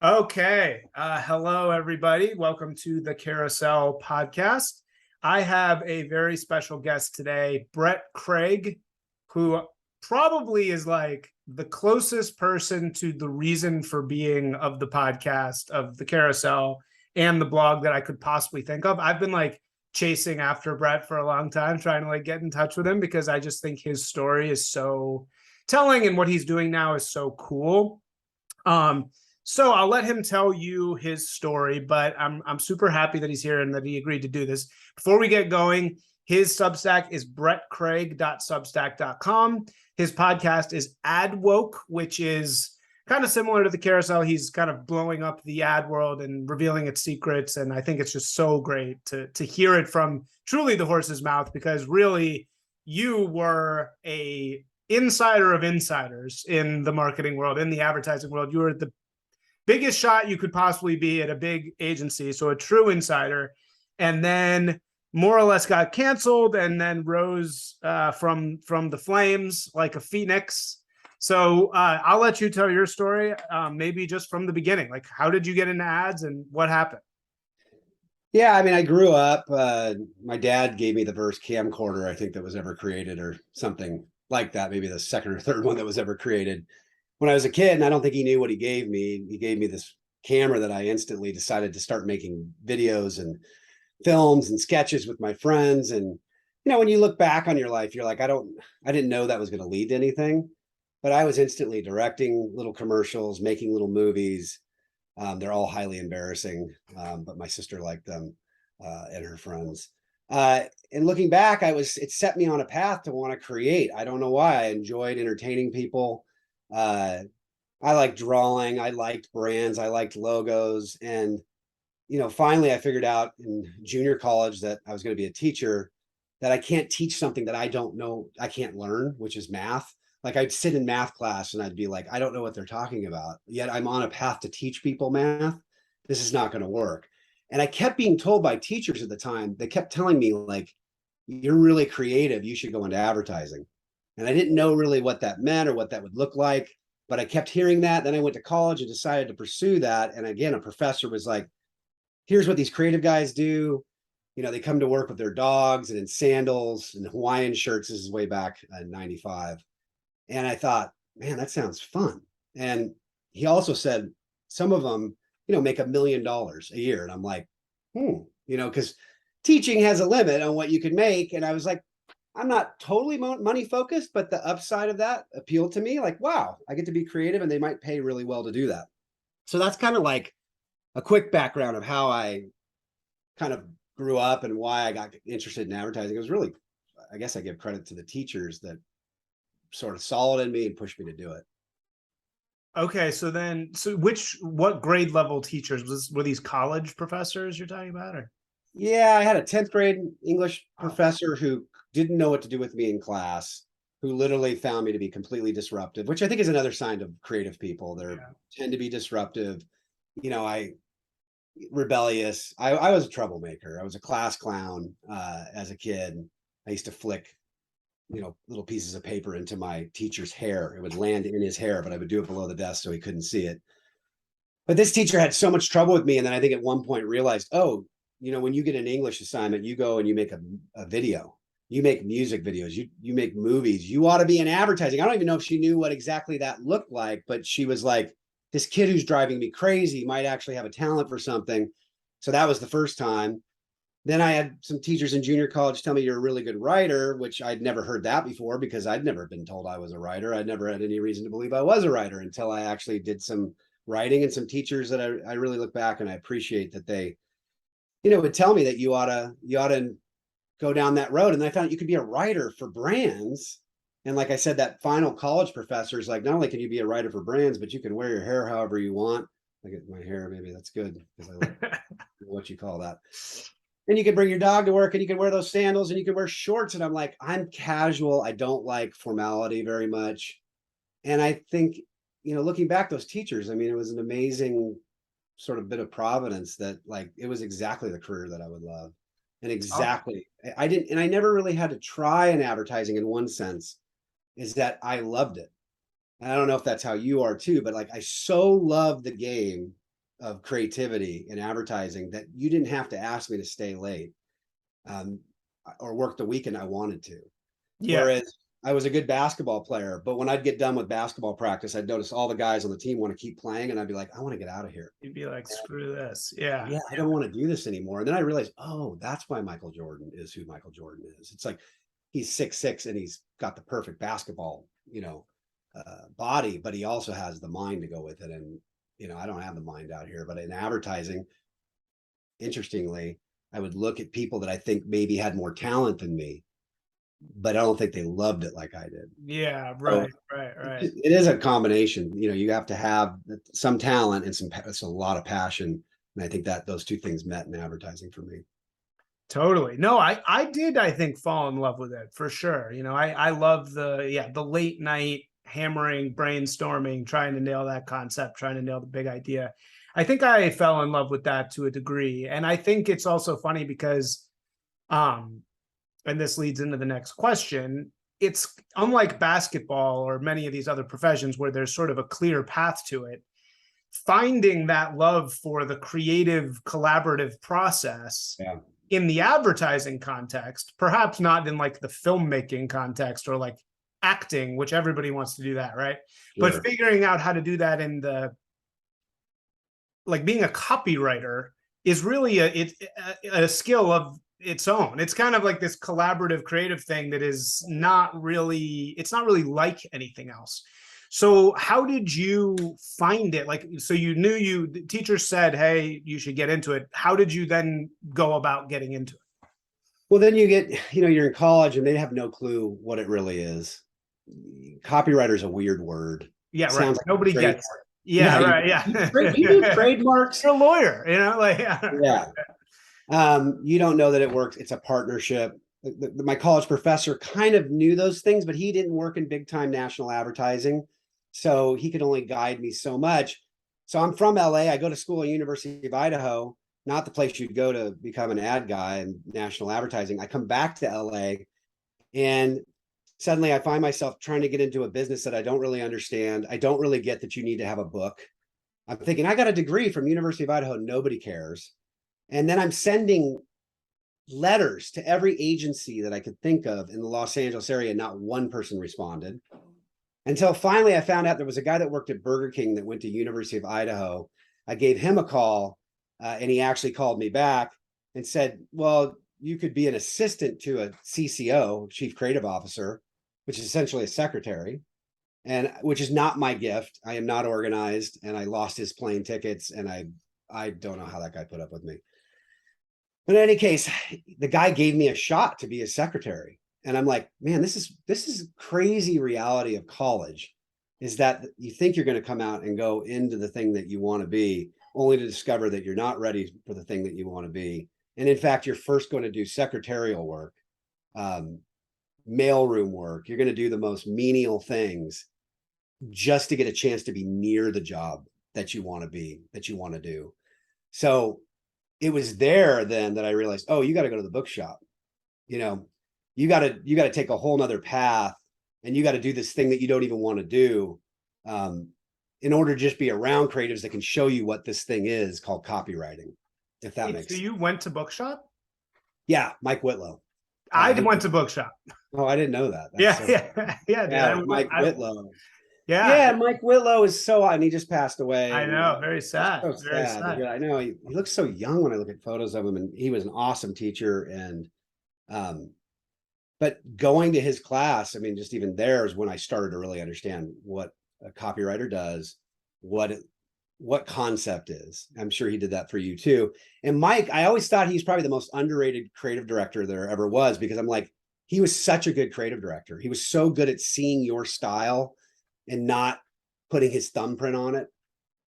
Okay. Hello, everybody. Welcome to the Carousel Podcast. I have a very special guest today, Brett Craig, who probably is like the closest person to the reason for being of the podcast, of the Carousel, and the blog that I could possibly think of. I've been like chasing after Brett for a long time, trying to like get in touch with him because I just think his story is so telling and what he's doing now is so cool. So I'll let him tell you his story, but I'm super happy that he's here and that he agreed to do this. Before we get going, his Substack is brettcraig.substack.com. His podcast is AdWoke, which is kind of similar to the Carousel. He's kind of blowing up the ad world and revealing its secrets, and I think it's just so great to hear it from truly the horse's mouth, because really you were a insider of insiders in the marketing world, in the advertising world. You were the biggest shot you could possibly be at a big agency, so a true insider, and then more or less got canceled and then rose from the flames like a phoenix. So I'll let you tell your story, maybe just from the beginning. Like, how did you get into ads and what happened? Yeah, I mean, I grew up, my dad gave me the first camcorder, I think, that was ever created, or something like that, maybe the second or third one that was ever created when I was a kid. And I don't think he knew what he gave me. He gave me this camera that I instantly decided to start making videos and films and sketches with my friends. And, when you look back on your life, you're like, I didn't know that was going to lead to anything, but I was instantly directing little commercials, making little movies. They're all highly embarrassing, but my sister liked them and her friends. And looking back, it set me on a path to want to create. I don't know why. I enjoyed entertaining people. I liked drawing. I liked brands. I liked logos. And, finally I figured out in junior college that I was going to be a teacher, that I can't teach something that I don't know, I can't learn, which is math. Like, I'd sit in math class and I'd be like, I don't know what they're talking about, yet I'm on a path to teach people math. This is not going to work. And I kept being told by teachers at the time, they kept telling me, like, you're really creative, you should go into advertising. And I didn't know really what that meant or what that would look like, but I kept hearing that. Then I went to college and decided to pursue that. And again, a professor was like, here's what these creative guys do. They come to work with their dogs and in sandals and Hawaiian shirts. This is way back in 95. And I thought, man, that sounds fun. And he also said some of them, make $1 million a year. And I'm like, because teaching has a limit on what you can make. And I was like, I'm not totally money focused, but the upside of that appealed to me. Like, wow, I get to be creative and they might pay really well to do that. So that's kind of like a quick background of how I kind of grew up and why I got interested in advertising. It was really, I guess I give credit to the teachers that sort of saw it in me and pushed me to do it. Okay, so what grade level teachers were these college professors you're talking about, or? Yeah, I had a 10th grade English professor who didn't know what to do with me in class, who literally found me to be completely disruptive, which I think is another sign of creative people. They tend to be disruptive. Rebellious. I was a troublemaker. I was a class clown as a kid. I used to flick little pieces of paper into my teacher's hair. It would land in his hair, but I would do it below the desk so he couldn't see it. But this teacher had so much trouble with me. And then I think at one point realized, when you get an English assignment, you go and you make a video, you make music videos, you make movies, you ought to be in advertising. I don't even know if she knew what exactly that looked like, but she was like, this kid who's driving me crazy might actually have a talent for something. So that was the first time. Then I had some teachers in junior college tell me you're a really good writer, which I'd never heard that before because I'd never been told I was a writer. I'd never had any reason to believe I was a writer until I actually did some writing, and some teachers that I really look back and I appreciate that they, would tell me that you ought to go down that road. And I found you could be a writer for brands. And like I said, that final college professor is like, not only can you be a writer for brands, but you can wear your hair however you want. Look at my hair, maybe that's good because I like what you call that. And you can bring your dog to work and you can wear those sandals and you can wear shorts. And I'm like, I'm casual. I don't like formality very much. And I think, looking back, those teachers, I mean, it was an amazing sort of bit of providence that, like, it was exactly the career that I would love. And exactly, I never really had to try in advertising in one sense, is that I loved it. And I don't know if that's how you are too, but like, I so love the game of creativity in advertising that you didn't have to ask me to stay late or work the weekend I wanted to. Yeah. Whereas I was a good basketball player, but when I'd get done with basketball practice, I'd notice all the guys on the team want to keep playing, and I'd be like, I want to get out of here. You'd be like, screw this. Yeah. Yeah, I don't want to do this anymore. And then I realized, oh, that's why Michael Jordan is who Michael Jordan is. It's like he's 6'6" and he's got the perfect basketball, body, but he also has the mind to go with it. And I don't have the mind out here, but in advertising, interestingly, I would look at people that I think maybe had more talent than me, but I don't think they loved it like I did. Yeah, right, So right. it is a combination. You have to have some talent and a lot of passion. And I think that those two things met in advertising for me. Totally. No, I did, I think, fall in love with it for sure. I love the late night hammering, brainstorming, trying to nail that concept, trying to nail the big idea. I think I fell in love with that to a degree. And I think it's also funny because, and this leads into the next question, it's unlike basketball or many of these other professions where there's sort of a clear path to it. Finding that love for the creative, collaborative process in the advertising context, perhaps not in like the filmmaking context or like acting, which everybody wants to do that, right? Sure. But figuring out how to do that in the, like being a copywriter is really a skill of its own. It's kind of like this collaborative creative thing that is not really like anything else. So how did you find it? Like, so you knew the teacher said, hey, you should get into it. How did you then go about getting into it? Well, then you get, you're in college and they have no clue what it really is. Copywriter is a weird word. Yeah, right. Like nobody gets it. Yeah, right. Yeah. You do trademarks. You're a lawyer, like, yeah. You don't know that it works. It's a partnership. My college professor kind of knew those things, but he didn't work in big time national advertising. So he could only guide me so much. So I'm from LA. I go to school at University of Idaho, not the place you'd go to become an ad guy in national advertising. I come back to LA and suddenly I find myself trying to get into a business that I don't really understand. I don't really get that you need to have a book. I'm thinking, I got a degree from University of Idaho. Nobody cares. And then I'm sending letters to every agency that I could think of in the Los Angeles area. Not one person responded. Until finally I found out there was a guy that worked at Burger King that went to University of Idaho. I gave him a call and he actually called me back and said, well, you could be an assistant to a CCO, Chief Creative Officer, which is essentially a secretary, and which is not my gift. I am not organized and I lost his plane tickets and I don't know how that guy put up with me. But in any case, the guy gave me a shot to be a secretary. And I'm like, man, this is crazy reality of college, is that you think you're going to come out and go into the thing that you want to be, only to discover that you're not ready for the thing that you want to be. And in fact, you're first going to do secretarial work, mailroom work. You're going to do the most menial things just to get a chance to be near the job that you want to be, that you want to do. So it was there then that I realized, oh, you got to go to the bookshop. You got to take a whole nother path, and you got to do this thing that you don't even want to do in order to just be around creatives that can show you what this thing is called copywriting, if that makes sense. So you went to bookshop? Yeah, Mike Whitlow. I went to bookshop. Oh, I didn't know that. Yeah, Mike Whitlow. Yeah, Mike Whitlow is and he just passed away. I know, very sad. So very sad. I know he looks so young when I look at photos of him, and he was an awesome teacher. And but going to his class, I mean, just even there is when I started to really understand what a copywriter does, what concept is. I'm sure he did that for you too. And Mike, I always thought he's probably the most underrated creative director there ever was, because I'm like, he was such a good creative director. He was so good at seeing your style and not putting his thumbprint on it.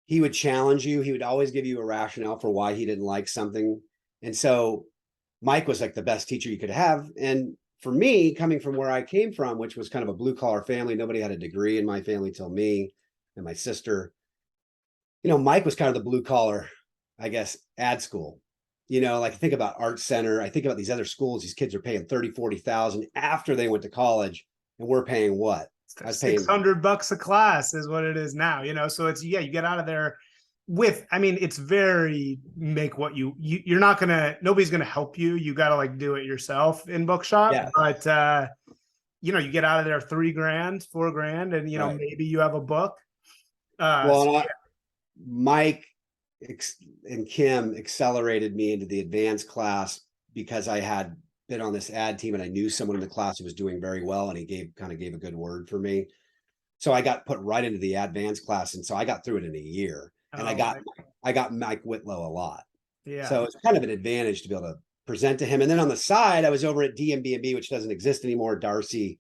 He would challenge you. He would always give you a rationale for why he didn't like something. And so Mike was like the best teacher you could have. And for me, coming from where I came from, which was kind of a blue collar family, nobody had a degree in my family till me and my sister. Mike was kind of the blue collar, I guess, ad school. Like I think about Art Center. I think about these other schools. These kids are paying $30,000-$40,000 after they went to college, and we're paying what? $600 a class is what it is now. So it's, you get out of there I mean, it's very make what you're not gonna, nobody's gonna help you. You got to like do it yourself in bookshop. Yeah. But you get out of there $3,000, $4,000, and Right. maybe you have a book. Well, and Mike and Kim accelerated me into the advanced class because I had been on this ad team and I knew someone in the class who was doing very well, and he gave a good word for me. So I got put right into the advanced class, and so I got through it in a year. And I got Mike Whitlow a lot. Yeah. So it's kind of an advantage to be able to present to him. And then on the side, I was over at DMB&B, which doesn't exist anymore. Darcy,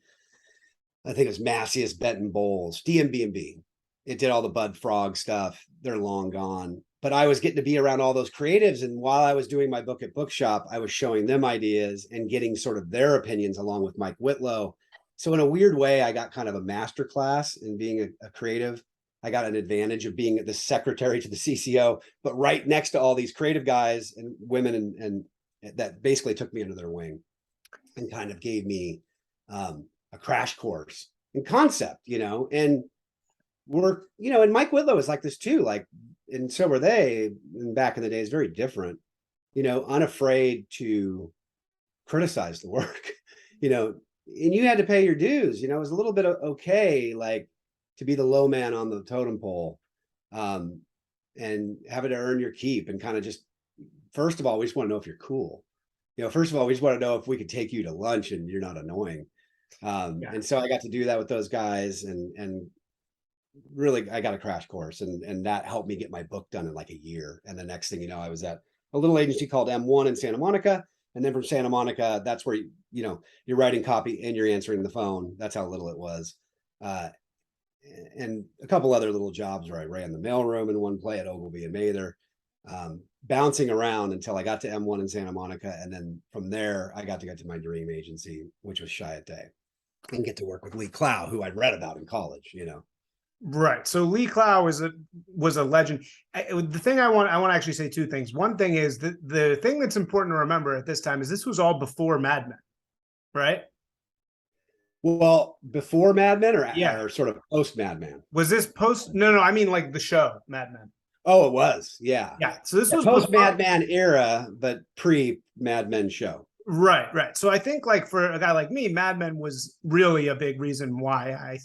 I think it was Massius, Benton Bowles, DMB&B. It did all the Bud Frog stuff. They're long gone. But I was getting to be around all those creatives. And while I was doing my book at Bookshop, I was showing them ideas and getting sort of their opinions along with Mike Whitlow. So in a weird way, I got kind of a master class in being a creative. I got an advantage of being the secretary to the CCO, but right next to all these creative guys and women, and that basically took me under their wing and kind of gave me a crash course in concept, and we're, and Mike Whitlow is like this too, like, and so were they back in the days, very different, unafraid to criticize the work, and you had to pay your dues. It was a little bit okay, like to be the low man on the totem pole, and having to earn your keep, and kind of just, first of all, we just want to know if you're cool. First of all, we just want to know if we could take you to lunch and you're not annoying. And so I got to do that with those guys, and really I got a crash course, and that helped me get my book done in like a year. And the next thing I was at a little agency called M1 in Santa Monica. And then from Santa Monica, that's where, you're writing copy and you're answering the phone. That's how little it was. And a couple other little jobs where I ran the mailroom in one play at Ogilvy and Mather, bouncing around until I got to M1 in Santa Monica. And then from there, I got to get to my dream agency, which was Chiat Day, and get to work with Lee Clow, who I'd read about in college, Right. So Lee Clow was a legend. The thing I want to actually say two things. One thing is the thing that's important to remember at this time is this was all before Mad Men, right? Well, before Mad Men, or sort of post Mad Men? Was this post? No, I mean like the show Mad Men. Oh, it was. Yeah. Yeah. So this was post Mad Men era, but pre Mad Men show. Right. So I think like for a guy like me, Mad Men was really a big reason why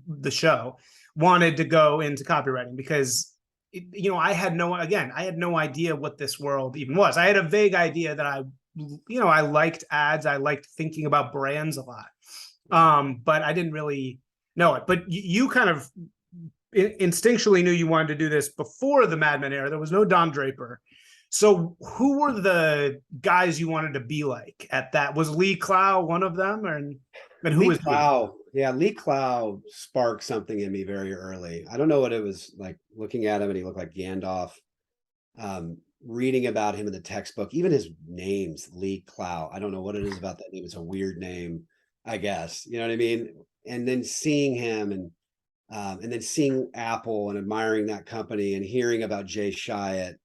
the show wanted to go into copywriting, because I had no idea what this world even was. I had a vague idea that I liked ads. I liked thinking about brands a lot. But I didn't really know it. But you kind of instinctually knew you wanted to do this before the Mad Men era. There was no Don Draper. So who were the guys you wanted to be like at that? Was Lee Clow one of them? And who was Clow? Yeah, Lee Clow sparked something in me very early. I don't know what it was like looking at him, and he looked like Gandalf. Reading about him in the textbook, even his name's Lee Clow. I don't know what it is about that name. It's a weird name, I guess. You know what I mean? And then seeing him, and then seeing Apple and admiring that company, and hearing about Jay Chiat,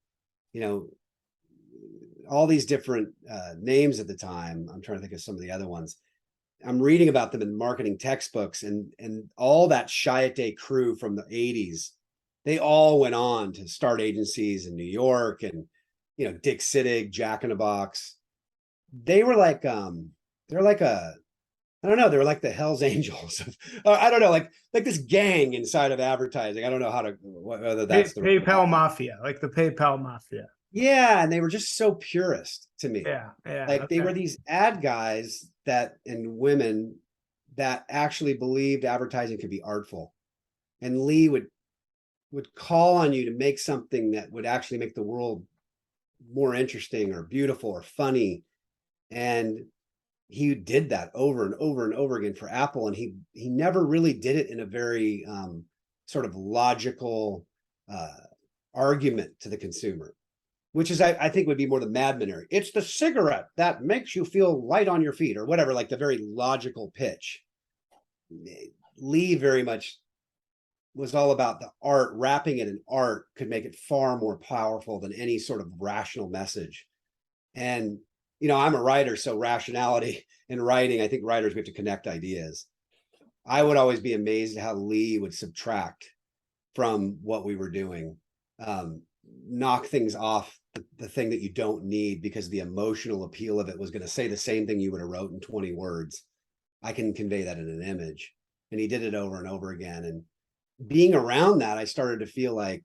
all these different names at the time. I'm trying to think of some of the other ones. I'm reading about them in marketing textbooks, and all that Chiat Day crew from the 80s, they all went on to start agencies in New York, and Dick Sittig, Jack in a Box. They were like I don't know, they were like the Hells Angels. I don't know, like this gang inside of advertising. I don't know whether that's the PayPal Mafia, like the PayPal Mafia. Yeah, and they were just so purist to me. Yeah. Like they were these ad guys and women that actually believed advertising could be artful. And Lee would call on you to make something that would actually make the world more interesting or beautiful or funny. And he did that over and over and over again for Apple. And he never really did it in a very sort of logical argument to the consumer, which is, I think, would be more the Mad Men era. It's the cigarette that makes you feel light on your feet, or whatever, like the very logical pitch. Lee very much was all about the art. Wrapping it in art could make it far more powerful than any sort of rational message. And, I'm a writer, so rationality in writing, I think writers, we have to connect ideas. I would always be amazed at how Lee would subtract from what we were doing. knock things off the thing that you don't need because the emotional appeal of it was going to say the same thing you would have wrote in 20 words. I can convey that in an image. And he did it over and over again. And being around that, I started to feel like,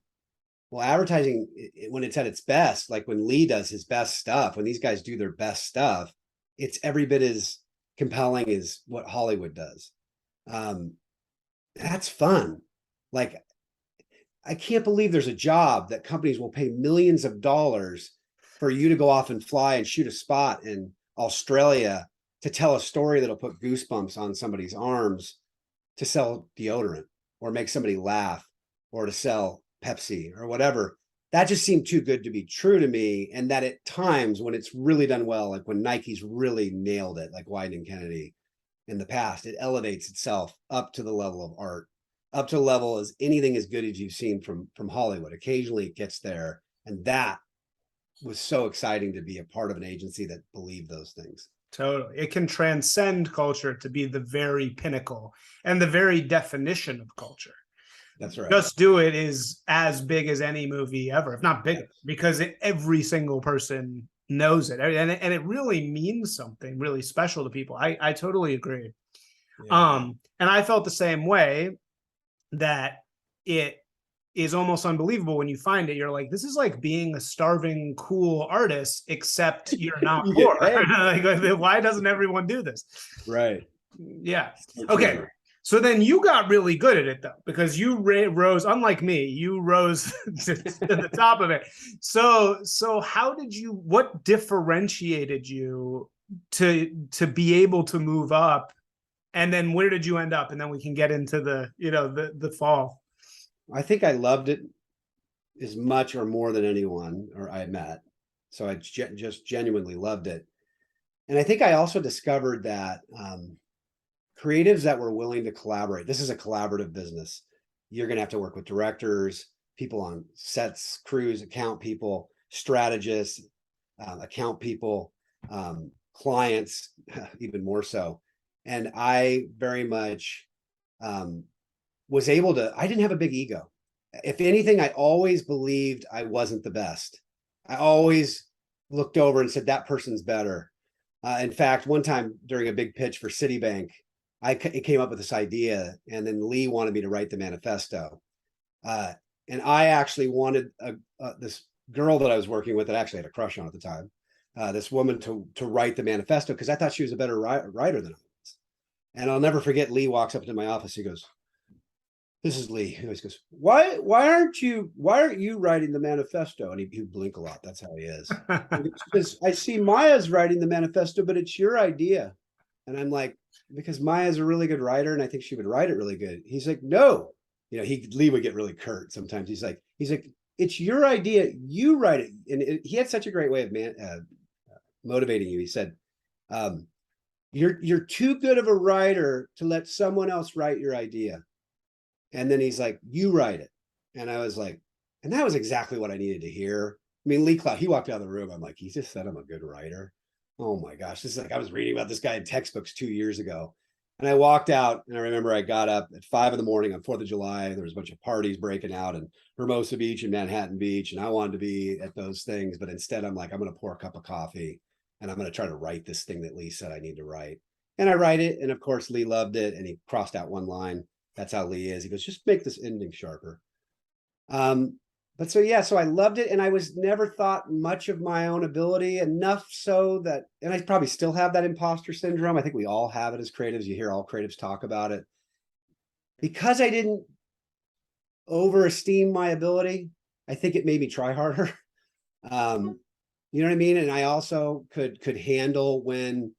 well, advertising, when it's at its best, like when Lee does his best stuff, when these guys do their best stuff, it's every bit as compelling as what Hollywood does. That's fun. Like, I can't believe there's a job that companies will pay millions of dollars for you to go off and fly and shoot a spot in Australia to tell a story that'll put goosebumps on somebody's arms, to sell deodorant or make somebody laugh or to sell Pepsi or whatever. That just seemed too good to be true to me. And that at times when it's really done well, like when Nike's really nailed it, like Wieden Kennedy in the past, it elevates itself up to the level of art, up to the level as anything as good as you've seen from Hollywood. Occasionally it gets there. And that was so exciting to be a part of an agency that believed those things. Totally. It can transcend culture to be the very pinnacle and the very definition of culture. That's right. Just Do It is as big as any movie ever, if not bigger, because every single person knows it. And it really means something really special to people. I totally agree. Yeah. And I felt the same way, that it is almost unbelievable when you find it. You're like, this is like being a starving, cool artist, except you're not poor. Like, why doesn't everyone do this? Right. Yeah. Okay. So then you got really good at it, though, because you rose, unlike me, you rose to the top of it. So how did you, what differentiated you to be able to move up? And then where did you end up? And then we can get into the fall. I think I loved it as much or more than anyone or I met. So I just genuinely loved it. And I think I also discovered that creatives that were willing to collaborate, this is a collaborative business. You're going to have to work with directors, people on sets, crews, account people, strategists, account people, clients, even more so. And I very much was able to, I didn't have a big ego. If anything, I always believed I wasn't the best. I always looked over and said, that person's better. In fact, one time during a big pitch for Citibank, it came up with this idea, and then Lee wanted me to write the manifesto. And I actually wanted this girl that I was working with that I actually had a crush on at the time, this woman to write the manifesto, because I thought she was a better writer than I was. And I'll never forget, Lee walks up into my office. He goes, this is Lee. He always goes, why aren't you writing the manifesto? And he'd blink a lot. That's how he is. Because I see Maya's writing the manifesto, but it's your idea. And I'm like, because Maya's a really good writer, and I think she would write it really good. He's like, no. Lee would get really curt sometimes. He's like, it's your idea. You write it. And he had such a great way of motivating you. He said, you're too good of a writer to let someone else write your idea. And then he's like, you write it. And I was like, and that was exactly what I needed to hear. I mean, Lee Cloud, he walked out of the room. I'm like, he just said I'm a good writer. Oh my gosh. This is like, I was reading about this guy in textbooks 2 years ago. And I walked out, and I remember I got up at 5 a.m. on 4th of July. There was a bunch of parties breaking out in Hermosa Beach and Manhattan Beach. And I wanted to be at those things. But instead, I'm like, I'm going to pour a cup of coffee, and I'm going to try to write this thing that Lee said I need to write. And I write it. And of course, Lee loved it. And he crossed out one line. That's how Lee is. He goes, just make this ending sharper. But so I loved it. And I was never thought much of my own ability, enough so that, and I probably still have that imposter syndrome. I think we all have it as creatives. You hear all creatives talk about it. Because I didn't overesteem my ability, I think it made me try harder. You know what I mean? And I also could handle when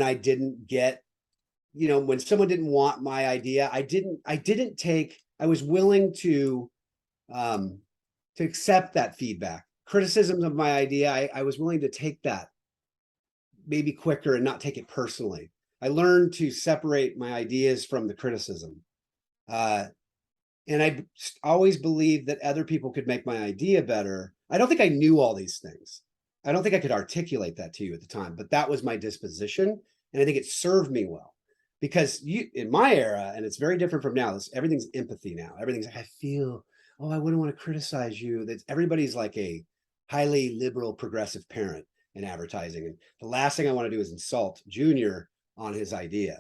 I didn't get, when someone didn't want my idea, I was willing to accept that feedback. Criticisms of my idea, I was willing to take that maybe quicker and not take it personally. I learned to separate my ideas from the criticism. And I always believed that other people could make my idea better. I don't think I knew all these things. I don't think I could articulate that to you at the time, but that was my disposition. And I think it served me well. Because in my era, and it's very different from now, everything's empathy now. Everything's like, I feel oh, I wouldn't want to criticize you. That everybody's like a highly liberal progressive parent in advertising. And the last thing I want to do is insult Junior on his idea.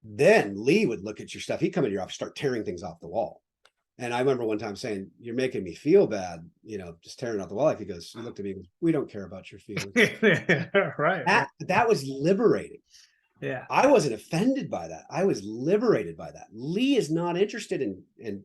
Then Lee would look at your stuff. He'd come into your office, start tearing things off the wall. And I remember one time saying, you're making me feel bad, just tearing out the wall. He goes, he looked at me and goes, we don't care about your feelings. Right. That was liberating. Yeah. I wasn't offended by that. I was liberated by that. Lee is not interested in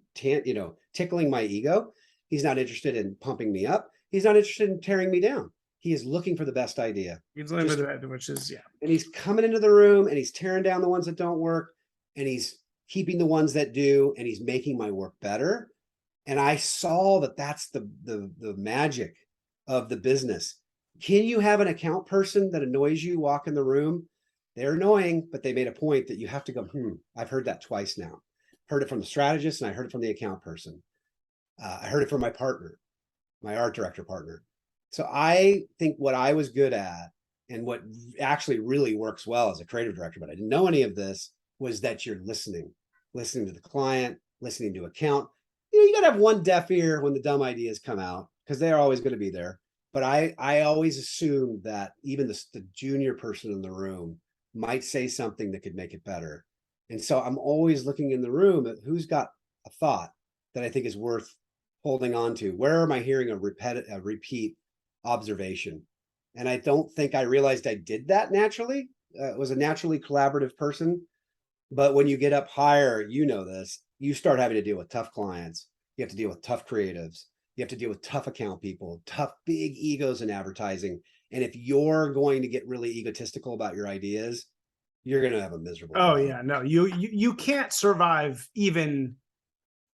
tickling my ego. He's not interested in pumping me up. He's not interested in tearing me down. He is looking for the best idea. He's limited, which is, yeah. And he's coming into the room and he's tearing down the ones that don't work, and he's keeping the ones that do, and he's making my work better. And I saw that that's the magic of the business. Can you have an account person that annoys you walk in the room? They're annoying, but they made a point that you have to go, I've heard that twice now. Heard it from the strategist, and I heard it from the account person. I heard it from my partner, my art director partner. So I think what I was good at, and what actually really works well as a creative director, but I didn't know any of this, was that you're listening to the client, listening to account. You got to have one deaf ear when the dumb ideas come out, because they're always going to be there. But I always assumed that even the junior person in the room might say something that could make it better. And so I'm always looking in the room at who's got a thought that I think is worth holding on to. Where am I hearing a repeat observation? And I don't think I realized I did that naturally. Was a naturally collaborative person. But when you get up higher, this, you start having to deal with tough clients. You have to deal with tough creatives. You have to deal with tough account people, tough big egos in advertising. And if you're going to get really egotistical about your ideas, you're going to have a miserable time. Yeah, no, you can't survive even.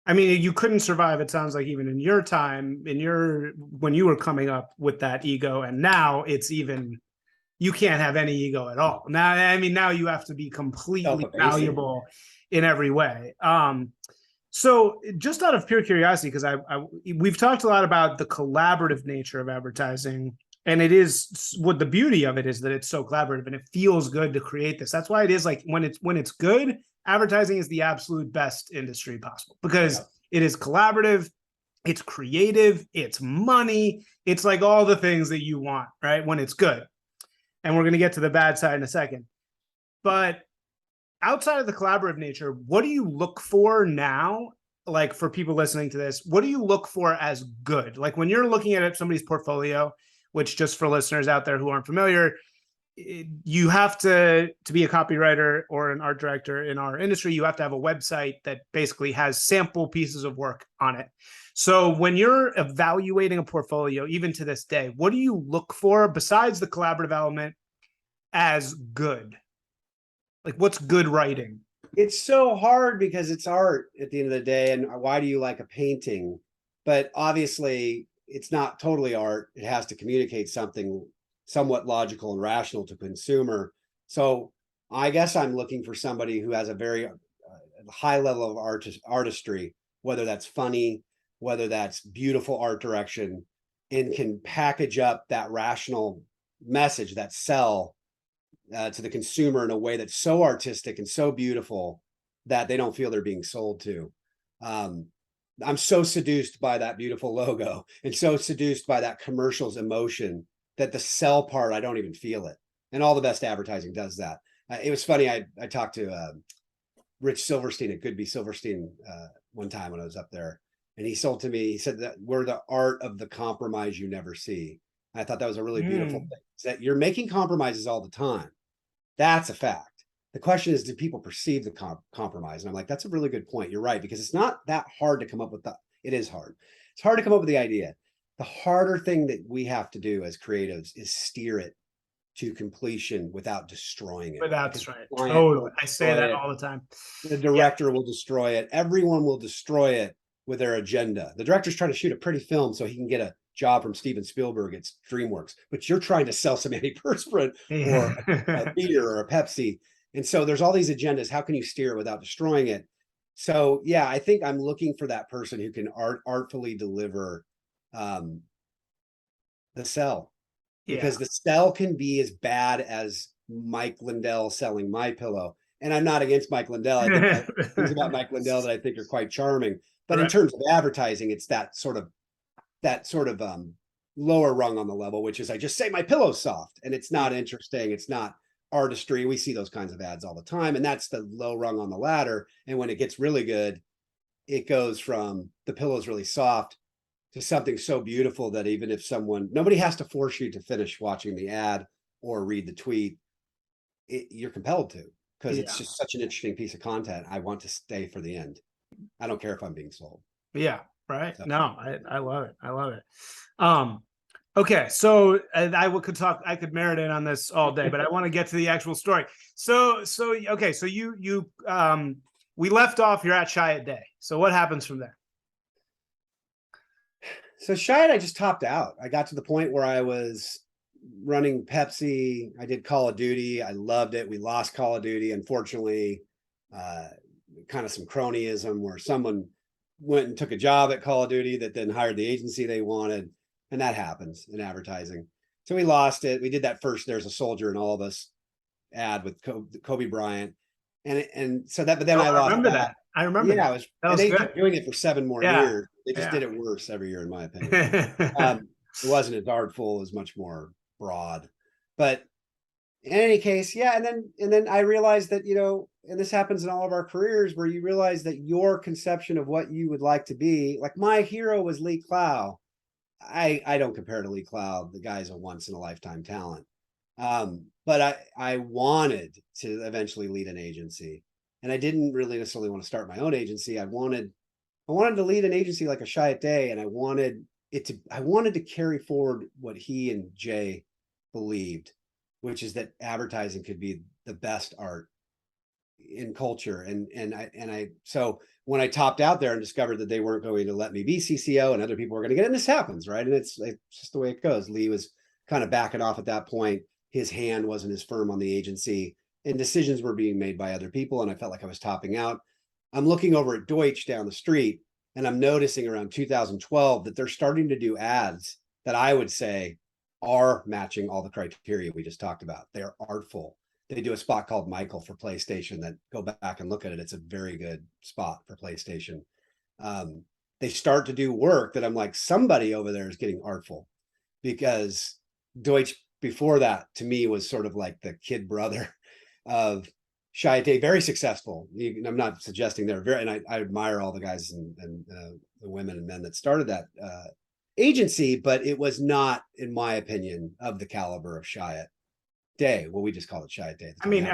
I mean, you couldn't survive, it sounds like, even in your time, when you were coming up with that ego, and now it's even, you can't have any ego at all. Now you have to be completely valuable in every way. So just out of pure curiosity, because we've talked a lot about the collaborative nature of advertising, and it is, what the beauty of it is that it's so collaborative and it feels good to create this. That's why it is like, when it's good, advertising is the absolute best industry possible, because it is collaborative, it's creative, it's money, it's like all the things that you want, right? When it's good. And we're going to get to the bad side in a second. But outside of the collaborative nature, what do you look for now? Like, for people listening to this, what do you look for as good? Like, when you're looking at somebody's portfolio, which, just for listeners out there who aren't familiar, you have to be a copywriter or an art director in our industry, you have to have a website that basically has sample pieces of work on it. So when you're evaluating a portfolio, even to this day, what do you look for besides the collaborative element as good? Like, what's good writing? It's so hard because it's art at the end of the day. And why do you like a painting? But obviously it's not totally art. It has to communicate something somewhat logical and rational to consumer. So I guess I'm looking for somebody who has a very high level of artistry, whether that's funny, whether that's beautiful art direction, and can package up that rational message, that sell to the consumer in a way that's so artistic and so beautiful that they don't feel they're being sold to. I'm so seduced by that beautiful logo and so seduced by that commercial's emotion that the sell part, I don't even feel it. And all the best advertising does that. It was funny. I talked to Rich Silverstein at Goodby Silverstein one time when I was up there, and he sold to me. He said that we're the art of the compromise you never see. I thought that was a really beautiful thing. Is that you're making compromises all the time. That's a fact. The question is, do people perceive the compromise? And I'm like, that's a really good point. You're right, because it's not that hard to come up with that. It is hard. It's hard to come up with the idea. The harder thing that we have to do as creatives is steer it to completion without destroying it. That's right. Totally. I say that all the time. The director will destroy it. Everyone will destroy it with their agenda. The director's trying to shoot a pretty film so he can get a job from Steven Spielberg at DreamWorks, but you're trying to sell some antiperspirant or a beer or a Pepsi. And so there's all these agendas. How can you steer it without destroying it? So yeah, I think I'm looking for that person who can artfully deliver the sell, because the sell can be as bad as Mike Lindell selling My Pillow. And I'm not against Mike Lindell. I think things about Mike Lindell that I think are quite charming, But in Right. terms of advertising, it's that sort of lower rung on the level, which is I just say my pillow's soft, and it's not interesting. It's not artistry. We see those kinds of ads all the time, and that's the low rung on the ladder. And when it gets really good, it goes from the pillow's really soft to something so beautiful that even if nobody has to force you to finish watching the ad or read the tweet, you're compelled to, because it's Yeah. just such an interesting piece of content. I want to stay for the end. I don't care if I'm being sold. Yeah. Right. So. No, I love it. I love it. Okay, so I could marinate on this all day, but I want to get to the actual story. So okay, so you we left off. You're at Chiat Day. So what happens from there? So Chiat, I just topped out. I got to the point where I was running Pepsi. I did Call of Duty. I loved it. We lost Call of Duty, unfortunately. Kind of some cronyism where someone went and took a job at Call of Duty that then hired the agency they wanted. And that happens in advertising. So we lost it. We did that first There's a Soldier in All of Us ad with Kobe Bryant. And so that, but then I lost remember that. I remember that. Yeah, that was they good. kept doing it for 7 more years. They just did it worse every year, in my opinion. It wasn't as artful, it was much more broad. But in any case, yeah. And then I realized that, and this happens in all of our careers, where you realize that your conception of what you would like to be, like my hero was Lee Clow. I don't compare to Lee Clow. The guy's a once in a lifetime talent. But I wanted to eventually lead an agency, and I didn't really necessarily want to start my own agency. I wanted to lead an agency like a Chiat Day, and I wanted to carry forward what he and Jay believed, which is that advertising could be the best art in culture. So when I topped out there and discovered that they weren't going to let me be CCO and other people were going to get it, and this happens, right? And it's just the way it goes. Lee was kind of backing off at that point. His hand wasn't as firm on the agency, and decisions were being made by other people. And I felt like I was topping out. I'm looking over at Deutsch down the street, and I'm noticing around 2012 that they're starting to do ads that I would say are matching all the criteria we just talked about. They're artful. They do a spot called Michael for PlayStation that, go back and look at it. It's a very good spot for PlayStation. They start to do work that I'm like, somebody over there is getting artful, because Deutsch before that to me was sort of like the kid brother of Chiat Day, very successful. I'm not suggesting they're very, and I admire all the guys and the women and men that started that agency, but it was not, in my opinion, of the caliber of Chiat Day. Well, we just call it Chiat Day. I mean,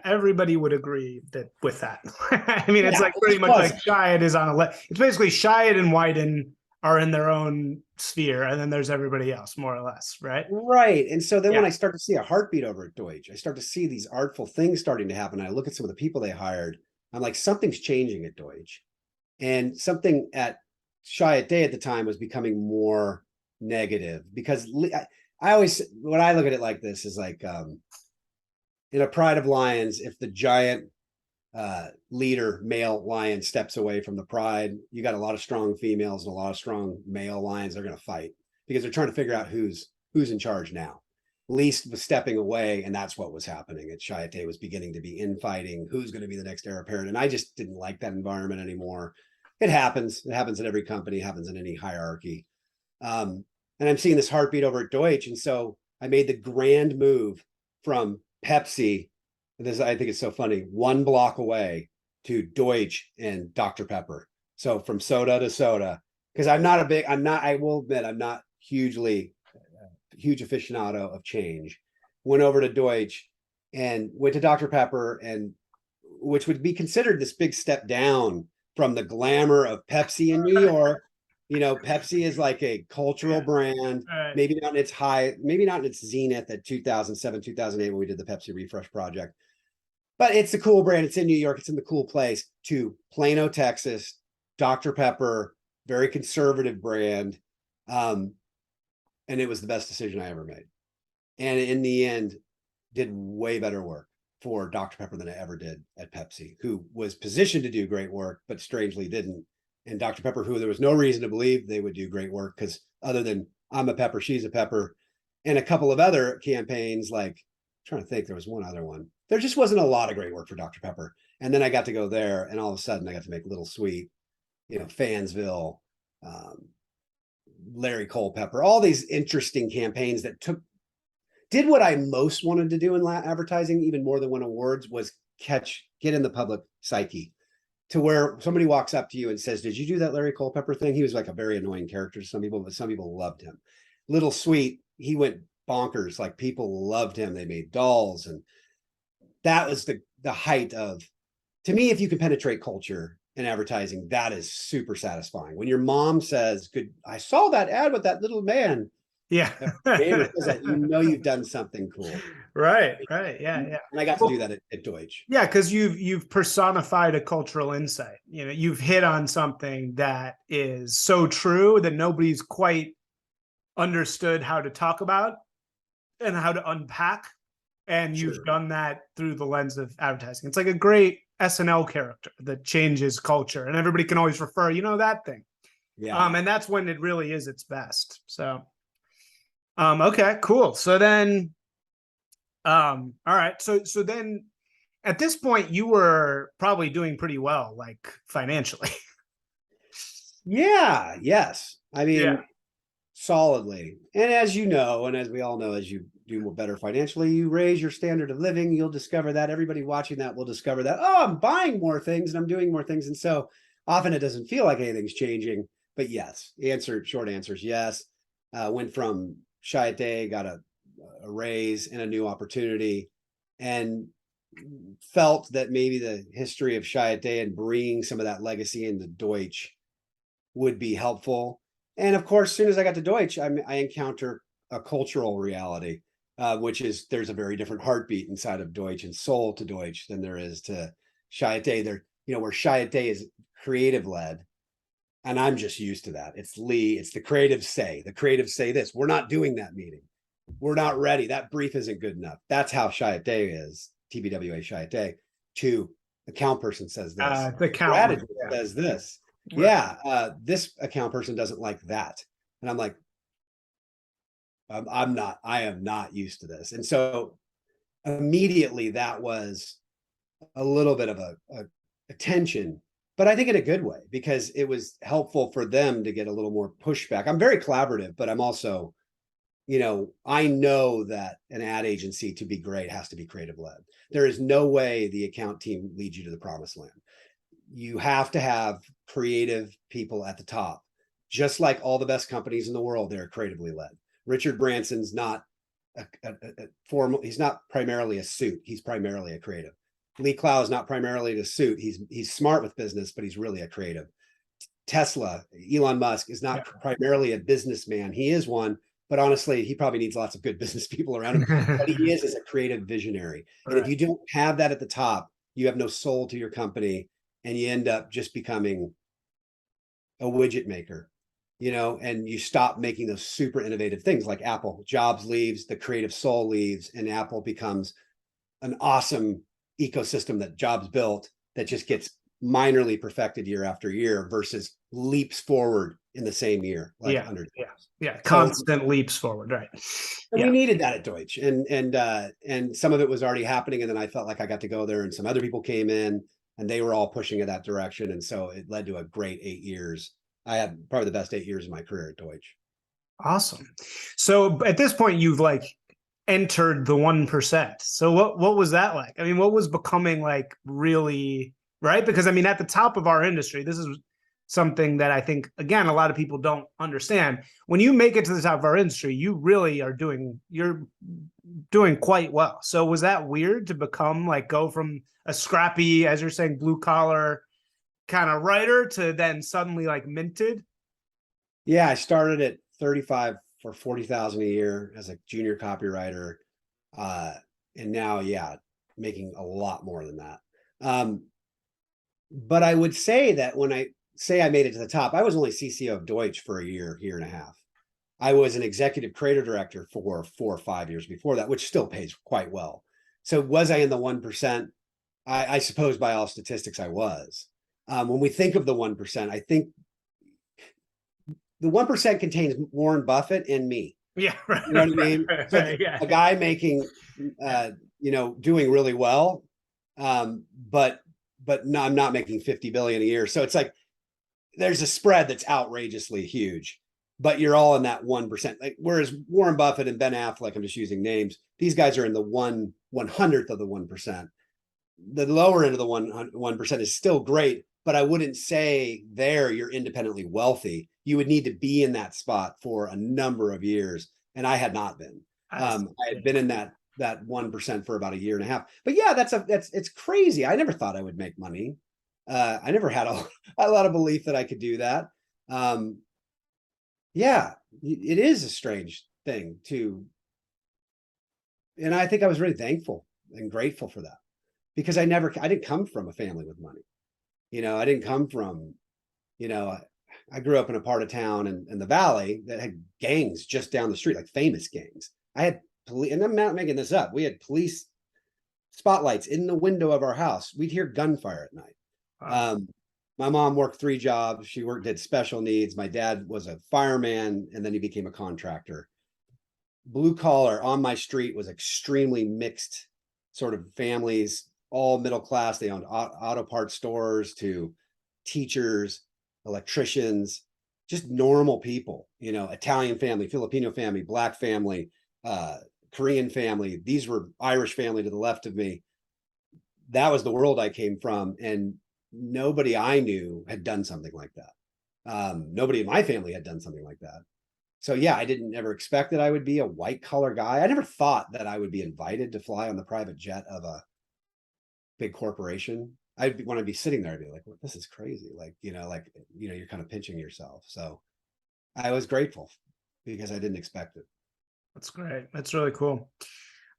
everybody would agree with that. I mean, it's like pretty much like Chiat is on it's basically Chiat and Wyden are in their own sphere, and then there's everybody else, more or less, right? Right. And so then when I start to see a heartbeat over at Deutsch, I start to see these artful things starting to happen. I look at some of the people they hired. I'm like, something's changing at Deutsch. And something at Chiat Day at the time was becoming more negative, because I always, when I look at it like this, is like in a pride of lions, if the giant leader male lion steps away from the pride, you got a lot of strong females and a lot of strong male lions. They're going to fight because they're trying to figure out who's in charge now. Least was stepping away, and that's what was happening at Chiat Day, was beginning to be infighting. Who's going to be the next heir apparent? And I just didn't like that environment anymore. It happens. It happens in every company. It happens in any hierarchy. And I'm seeing this heartbeat over at Deutsch, and so I made the grand move from Pepsi. This, I think it's so funny, 1 block away, to Deutsch and Dr. Pepper. So from soda to soda, because I will admit, I'm not huge aficionado of change. Went over to Deutsch and went to Dr. Pepper, and which would be considered this big step down from the glamour of Pepsi in New York. Pepsi is like a cultural brand, maybe not in its zenith at 2007, 2008, when we did the Pepsi Refresh project. But it's a cool brand. It's in New York. It's in the cool place. To Plano, Texas, Dr. Pepper, very conservative brand. And it was the best decision I ever made. And in the end, did way better work for Dr. Pepper than I ever did at Pepsi, who was positioned to do great work, but strangely didn't. And Dr. Pepper, who there was no reason to believe they would do great work, because other than I'm a pepper, she's a pepper, and a couple of other campaigns, like, I'm trying to think, there was one other one. There just wasn't a lot of great work for Dr. Pepper. And then I got to go there, and all of a sudden I got to make Little Sweet. Fansville, Larry Culpepper, all these interesting campaigns that did what I most wanted to do in advertising, even more than win awards, was get in the public psyche to where somebody walks up to you and says, did you do that Larry Culpepper thing? He was like a very annoying character to some people, but some people loved him. Little Sweet, he went bonkers. Like, people loved him. They made dolls. And that was the height of, to me, if you can penetrate culture in advertising, that is super satisfying. When your mom says, "Good, I saw that ad with that little man." Yeah. That, you've done something cool. Right. Yeah. And I got to do that at Deutsch. Yeah, because you've personified a cultural insight. You've hit on something that is so true that nobody's quite understood how to talk about and how to unpack. And you've done that through the lens of advertising. It's like a great SNL character that changes culture, and everybody can always refer, that thing. Yeah. And that's when it really is its best. So, okay, cool. So then, all right. So then at this point you were probably doing pretty well, like financially. Yeah. Yes. I mean, solidly. And as you know, and as we all know, as you do better financially, you raise your standard of living, you'll discover that. Everybody watching that will discover that, oh, I'm buying more things and I'm doing more things. And so often it doesn't feel like anything's changing, but yes, short answer is yes. Went from Chiat, got a raise and a new opportunity, and felt that maybe the history of Chiat and bringing some of that legacy into Deutsch would be helpful. And of course, as soon as I got to Deutsch, I encounter a cultural reality, which is there's a very different heartbeat inside of Deutsch and soul to Deutsch than there is to Chiat. There, where Chiat is creative led, and I'm just used to that. It's the creatives say this. We're not doing that meeting. We're not ready. That brief isn't good enough. That's how Chiat is. TBWA Chiat. To account person says this. The strategist says this. This account person doesn't like that. And I'm like, I am not used to this. And so immediately that was a little bit of a tension, but I think in a good way, because it was helpful for them to get a little more pushback. I'm very collaborative, but I'm also, I know that an ad agency, to be great, has to be creative led. There is no way the account team leads you to the promised land. You have to have creative people at the top, just like all the best companies in the world. They're creatively led. Richard Branson's not a formal. He's not primarily a suit. He's primarily a creative. Lee Clow is not primarily a suit. He's smart with business, but he's really a creative. Tesla, Elon Musk, is not primarily a businessman. He is one, but honestly, he probably needs lots of good business people around him. What he is a creative visionary. And if you don't have that at the top, you have no soul to your company, and you end up just becoming a widget maker, and you stop making those super innovative things like Apple. Jobs leaves, the creative soul leaves, and Apple becomes an awesome ecosystem that Jobs built that just gets minorly perfected year after year versus leaps forward in the same year. Constant leaps forward, right? And we needed that at Deutsch, and some of it was already happening, and then I felt like I got to go there, and some other people came in, and they were all pushing in that direction, and so it led to a great 8 years. I had probably the best 8 years of my career at Deutsch. Awesome. So at this point, you've entered the 1%. So what was that like? I mean, what was becoming really, right? Because at the top of our industry, this is something that I think, again, a lot of people don't understand. When you make it to the top of our industry, you really you're doing quite well. So was that weird to become go from a scrappy, as you're saying, blue collar kind of writer to then suddenly minted? Yeah, I started at 35 for 40,000 a year as a junior copywriter. And now, making a lot more than that. But I would say that when I say I made it to the top, I was only CCO of Deutsch for a year and a half. I was an executive creative director for 4 or 5 years before that, which still pays quite well. So was I in the 1%? I suppose by all statistics I was. When we think of the 1%, I think the 1% contains Warren Buffett and me. Yeah, right. You know what I mean? So a guy making, doing really well, but no, I'm not making 50 billion a year. So it's there's a spread that's outrageously huge, but you're all in that 1%. Like, whereas Warren Buffett and Ben Affleck, I'm just using names, these guys are in the 1/100th of the 1%. The lower end of the 1% is still great, but I wouldn't say there you're independently wealthy. You would need to be in that spot for a number of years, and I had not been. I had been in that 1% for about a year and a half. But yeah, it's crazy. I never thought I would make money. I never had a lot of belief that I could do that. Yeah, it is a strange thing to, and I think I was really thankful and grateful for that, because I didn't come from a family with money. I didn't come from, I grew up in a part of town in the Valley that had gangs just down the street, like famous gangs. I had police, and I'm not making this up. We had police spotlights in the window of our house. We'd hear gunfire at night. Wow. My mom worked 3 jobs. She did special needs. My dad was a fireman, and then he became a contractor. Blue collar on my street was extremely mixed sort of families, all middle class. They owned auto parts stores to teachers, electricians, just normal people, Italian family, Filipino family, Black family, Korean family. These were Irish family to the left of me. That was the world I came from. And nobody I knew had done something like that. Nobody in my family had done something like that. So yeah, I didn't ever expect that I would be a white collar guy. I never thought that I would be invited to fly on the private jet of a big corporation. I'd want to be sitting there and be like, well, this is crazy. You're kind of pinching yourself. So I was grateful because I didn't expect it. That's great. That's really cool.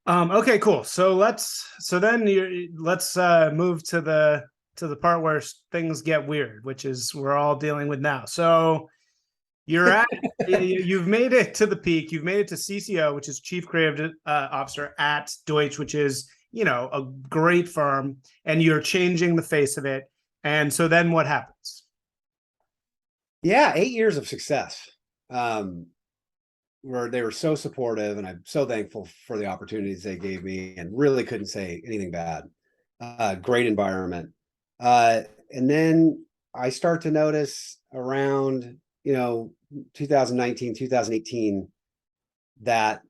Okay, cool. So let's move to the part where things get weird, which is we're all dealing with now. So you've made it to the peak. You've made it to CCO, which is Chief Creative Officer at Deutsch, which is, a great firm, and you're changing the face of it. And so then what happens? Yeah, 8 years of success. Where they were so supportive, and I'm so thankful for the opportunities they gave me, and really couldn't say anything bad. Great environment. And then I start to notice around 2019, 2018, that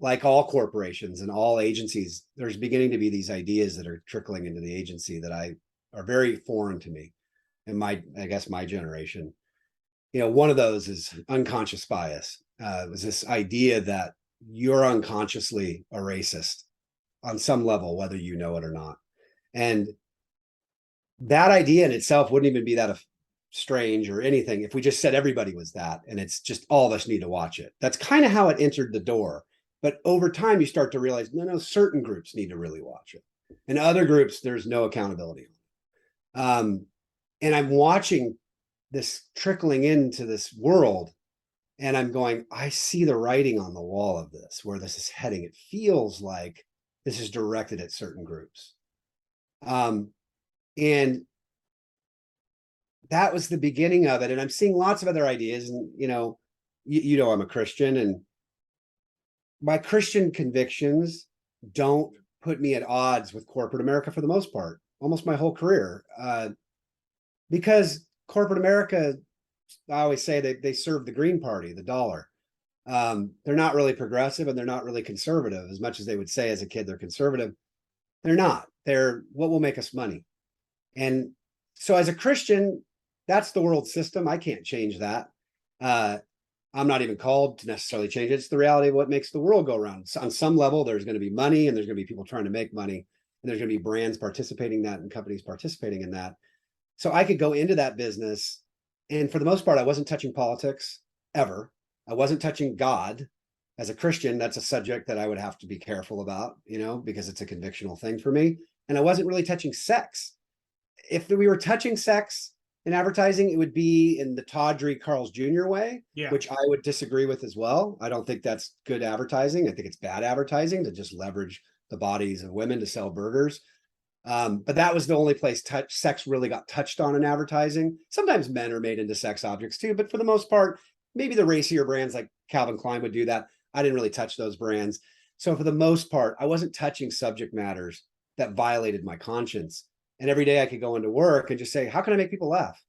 like all corporations and all agencies, there's beginning to be these ideas that are trickling into the agency that are very foreign to me and my generation. One of those is unconscious bias. It was this idea that you're unconsciously a racist on some level, whether you know it or not. And that idea in itself wouldn't even be that strange or anything if we just said everybody was that, and it's just all of us need to watch it. That's kind of how it entered the door. But over time, you start to realize, no, certain groups need to really watch it. And other groups, there's no accountability. And I'm watching this trickling into this world, and I'm going, I see the writing on the wall of this, where this is heading. It feels like this is directed at certain groups. And that was the beginning of it. And I'm seeing lots of other ideas. And, I'm a Christian, and my Christian convictions don't put me at odds with corporate America for the most part, almost my whole career. Because corporate America, I always say they serve the Green Party, the dollar. They're not really progressive, and they're not really conservative. As much as they would say as a kid they're conservative, they're not. They're what will make us money. And so as a Christian, that's the world system. I can't change that. I'm not even called to necessarily change it. It's the reality of what makes the world go around. So on some level, there's going to be money, and there's going to be people trying to make money, and there's going to be brands participating in that and companies participating in that. So I could go into that business, and for the most part, I wasn't touching politics ever. I wasn't touching God. As a Christian, that's a subject that I would have to be careful about, because it's a convictional thing for me. And I wasn't really touching sex. If we were touching sex in advertising, it would be in the tawdry Carl's Jr. way, which I would disagree with as well. I don't think that's good advertising. I think it's bad advertising to just leverage the bodies of women to sell burgers. But that was the only place sex really got touched on in advertising. Sometimes men are made into sex objects too, but for the most part, maybe the racier brands like Calvin Klein would do that. I didn't really touch those brands. So for the most part, I wasn't touching subject matters that violated my conscience. And every day I could go into work and just say, how can I make people laugh?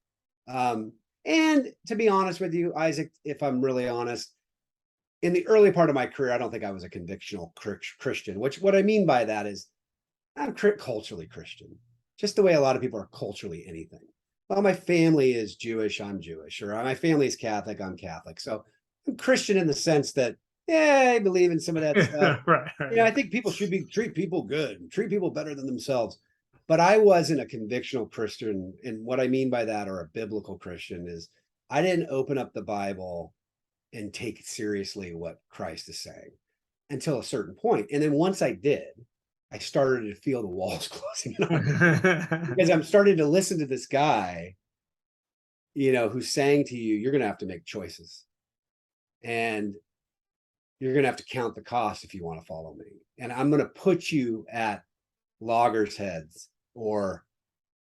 And to be honest with you, Isaac, if I'm really honest, in the early part of my career, I don't think I was a convictional Christian, which what I mean by that is I'm culturally Christian, just the way a lot of people are culturally anything. Well, my family is Jewish, I'm Jewish, or my family is Catholic, I'm Catholic. So I'm Christian in the sense that, yeah, I believe in some of that stuff. Right. I think people should treat people good, treat people better than themselves. But I wasn't a convictional Christian. And what I mean by that, or a biblical Christian, is I didn't open up the Bible and take seriously what Christ is saying until a certain point. And then once I did, I started to feel the walls closing in because I'm starting to listen to this guy, who's saying to you, you're going to have to make choices and you're going to have to count the cost if you want to follow me. And I'm going to put you at loggers' heads, or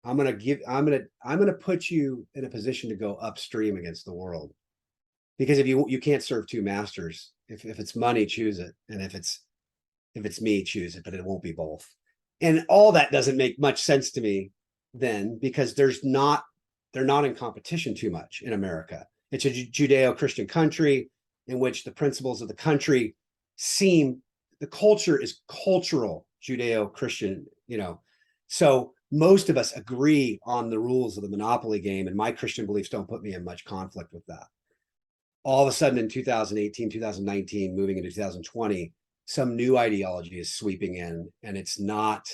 I'm going to put you in a position to go upstream against the world. Because if you can't serve two masters, if it's money, choose it. And if it's me, choose it, but it won't be both. And all that doesn't make much sense to me then, because they're not in competition too much in America. It's a Judeo-Christian country in which the principles of the country the culture is cultural Judeo-Christian, So most of us agree on the rules of the monopoly game, and my Christian beliefs don't put me in much conflict with that. All of a sudden in 2018, 2019, moving into 2020, some new ideology is sweeping in, and it's not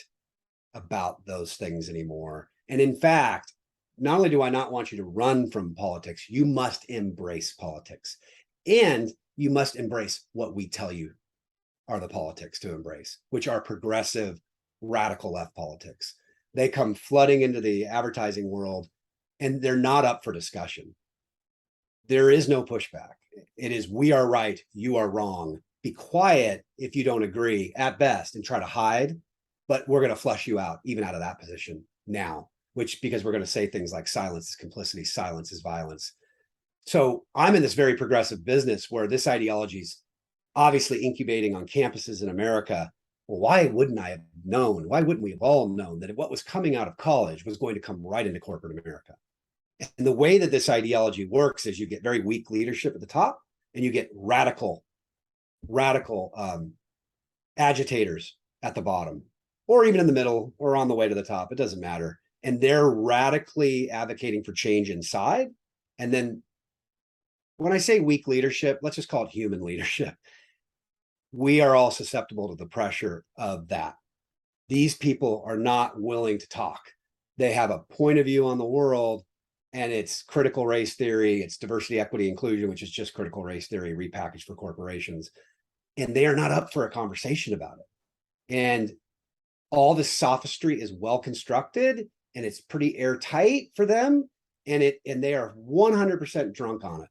about those things anymore. And in fact, not only do I not want you to run from politics, you must embrace politics, and you must embrace what we tell you are the politics to embrace, which are progressive, radical left politics. They come flooding into the advertising world, and they're not up for discussion. There is no pushback. It is, we are right, you are wrong. Be quiet if you don't agree at best and try to hide, but we're going to flush you out, even out of that position now, because we're going to say things like silence is complicity, silence is violence. So I'm in this very progressive business where this ideology is obviously incubating on campuses in America. Well, why wouldn't I have known? Why wouldn't we have all known that what was coming out of college was going to come right into corporate America? And the way that this ideology works is you get very weak leadership at the top, and you get radical agitators at the bottom, or even in the middle, or on the way to the top. It doesn't matter. And they're radically advocating for change inside. And then when I say weak leadership, let's just call it human leadership. We are all susceptible to the pressure of that. These people are not willing to talk. They have a point of view on the world, and it's critical race theory, it's diversity, equity, inclusion, which is just critical race theory repackaged for corporations. And they are not up for a conversation about it. And all this sophistry is well constructed, and it's pretty airtight for them. And they are 100% drunk on it.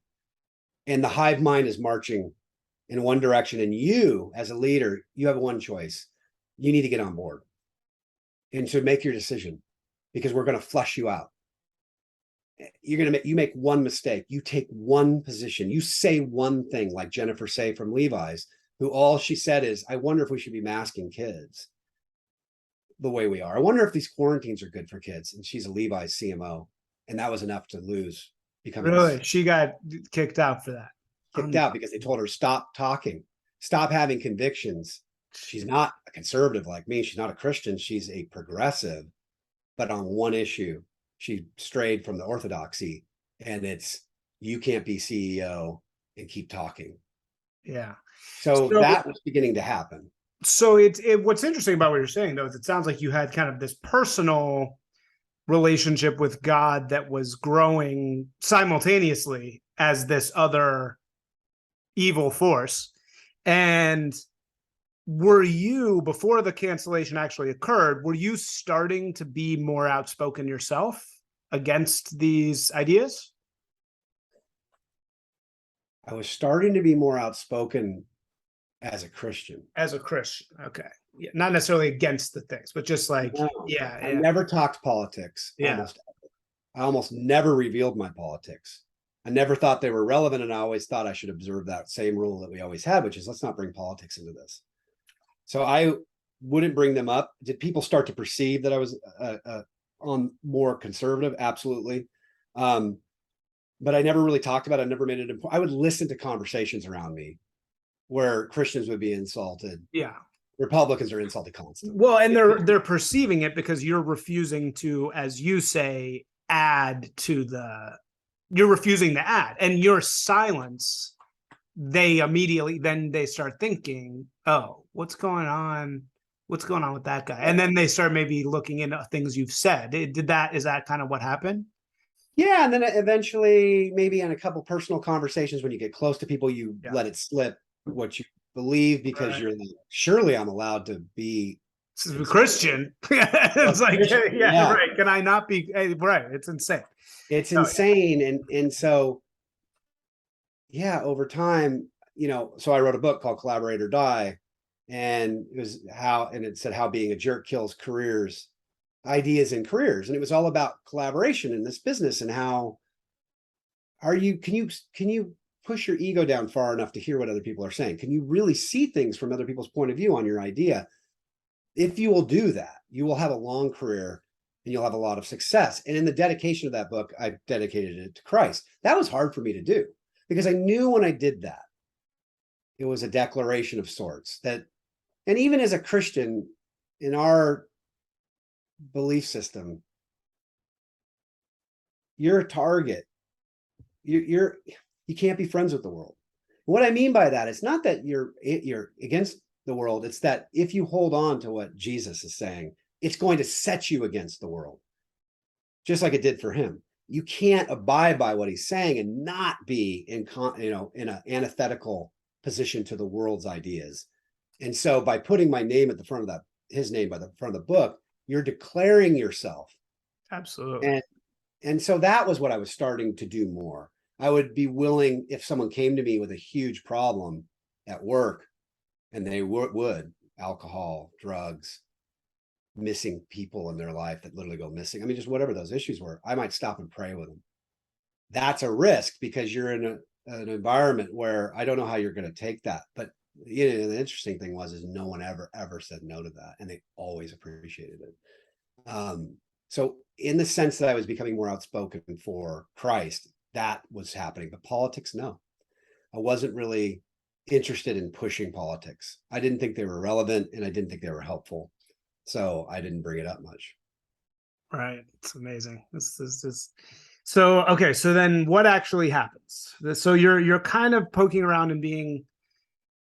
And the hive mind is marching in one direction. And you, as a leader, you have one choice. You need to get on board and to make your decision, because we're going to flush you out. You make one mistake, you take one position, you say one thing, like Jennifer Say from Levi's, who all she said is, I wonder if we should be masking kids the way we are. I wonder if these quarantines are good for kids. And she's a Levi's CMO. And that was enough to lose. Really? She got kicked out for that? Kicked out because they told her, stop talking, stop having convictions. She's not a conservative like me. She's not a Christian. She's a progressive. But on one issue, she strayed from the orthodoxy, and it's, you can't be CEO and keep talking. Yeah. So that was beginning to happen. So what's interesting about what you're saying, though, is it sounds like you had kind of this personal relationship with God that was growing simultaneously as this other evil force. And were you, before the cancellation actually occurred, were you starting to be more outspoken yourself against these ideas? I was starting to be more outspoken as a Christian. As a Christian, okay. Yeah, not necessarily against the things, but just like, No, yeah. I never talked politics. Yeah. I almost never revealed my politics. I never thought they were relevant, and I always thought I should observe that same rule that we always had, which is let's not bring politics into this. So I wouldn't bring them up. Did people start to perceive that I was on more conservative? Absolutely. but I never really talked about it. I never made it important. I would listen to conversations around me where Christians would be insulted. Yeah. Republicans are insulted constantly. Well, and they're perceiving it because you're refusing to, as you say, you're refusing to add, and your silence, they immediately then they start thinking, oh, what's going on with that guy? And then they start maybe looking into things you've said. Is that kind of what happened? Yeah, and then eventually, maybe in a couple personal conversations, when you get close to people, you let it slip what you believe, because you're like, surely I'm allowed to be Christian. It's like, Christian, yeah, right. Can I not be right? It's insane. It's insane. And so, yeah, over time, so I wrote a book called Collaborate or Die, and it said how being a jerk kills ideas in careers. And it was all about collaboration in this business, and how can you push your ego down far enough to hear what other people are saying? Can you really see things from other people's point of view on your idea? If you will do that, you will have a long career and you'll have a lot of success. And in the dedication of that book, I dedicated it to Christ. That was hard for me to do, because I knew when I did that, it was a declaration of sorts and even as a Christian in our belief system, you're a target. You can't be friends with the world. What I mean by that, it's not that you're against the world. It's that if you hold on to what Jesus is saying, it's going to set you against the world, just like it did for him. You can't abide by what he's saying and not be in an antithetical position to the world's ideas. And so by putting my name at the front of his name by the front of the book, you're declaring yourself. Absolutely. And so that was what I was starting to do more. I would be willing, if someone came to me with a huge problem at work, and they would alcohol, drugs, missing people in their life that literally go missing. I mean, just whatever those issues were, I might stop and pray with them. That's a risk, because you're in an environment where I don't know how you're going to take that. But the interesting thing is no one ever said no to that, and they always appreciated it. So in the sense that I was becoming more outspoken for Christ, that was happening. But politics, no. I wasn't really interested in pushing politics. I didn't think they were relevant, and I didn't think they were helpful. So I didn't bring it up much. Right. It's amazing. This is just so okay. So then what actually happens? So you're kind of poking around and being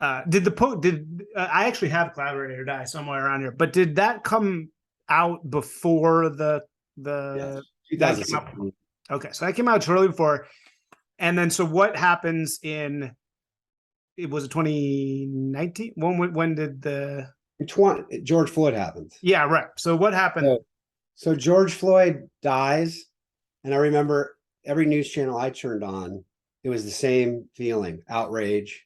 I actually have Collaborate or Die somewhere around here, but did that come out before the Yes, that came out? Okay, so that came out shortly before. And then so what happens it was 2019? When did George Floyd happened? Yeah, right. So what happened? So George Floyd dies, and I remember every news channel I turned on, it was the same feeling, outrage,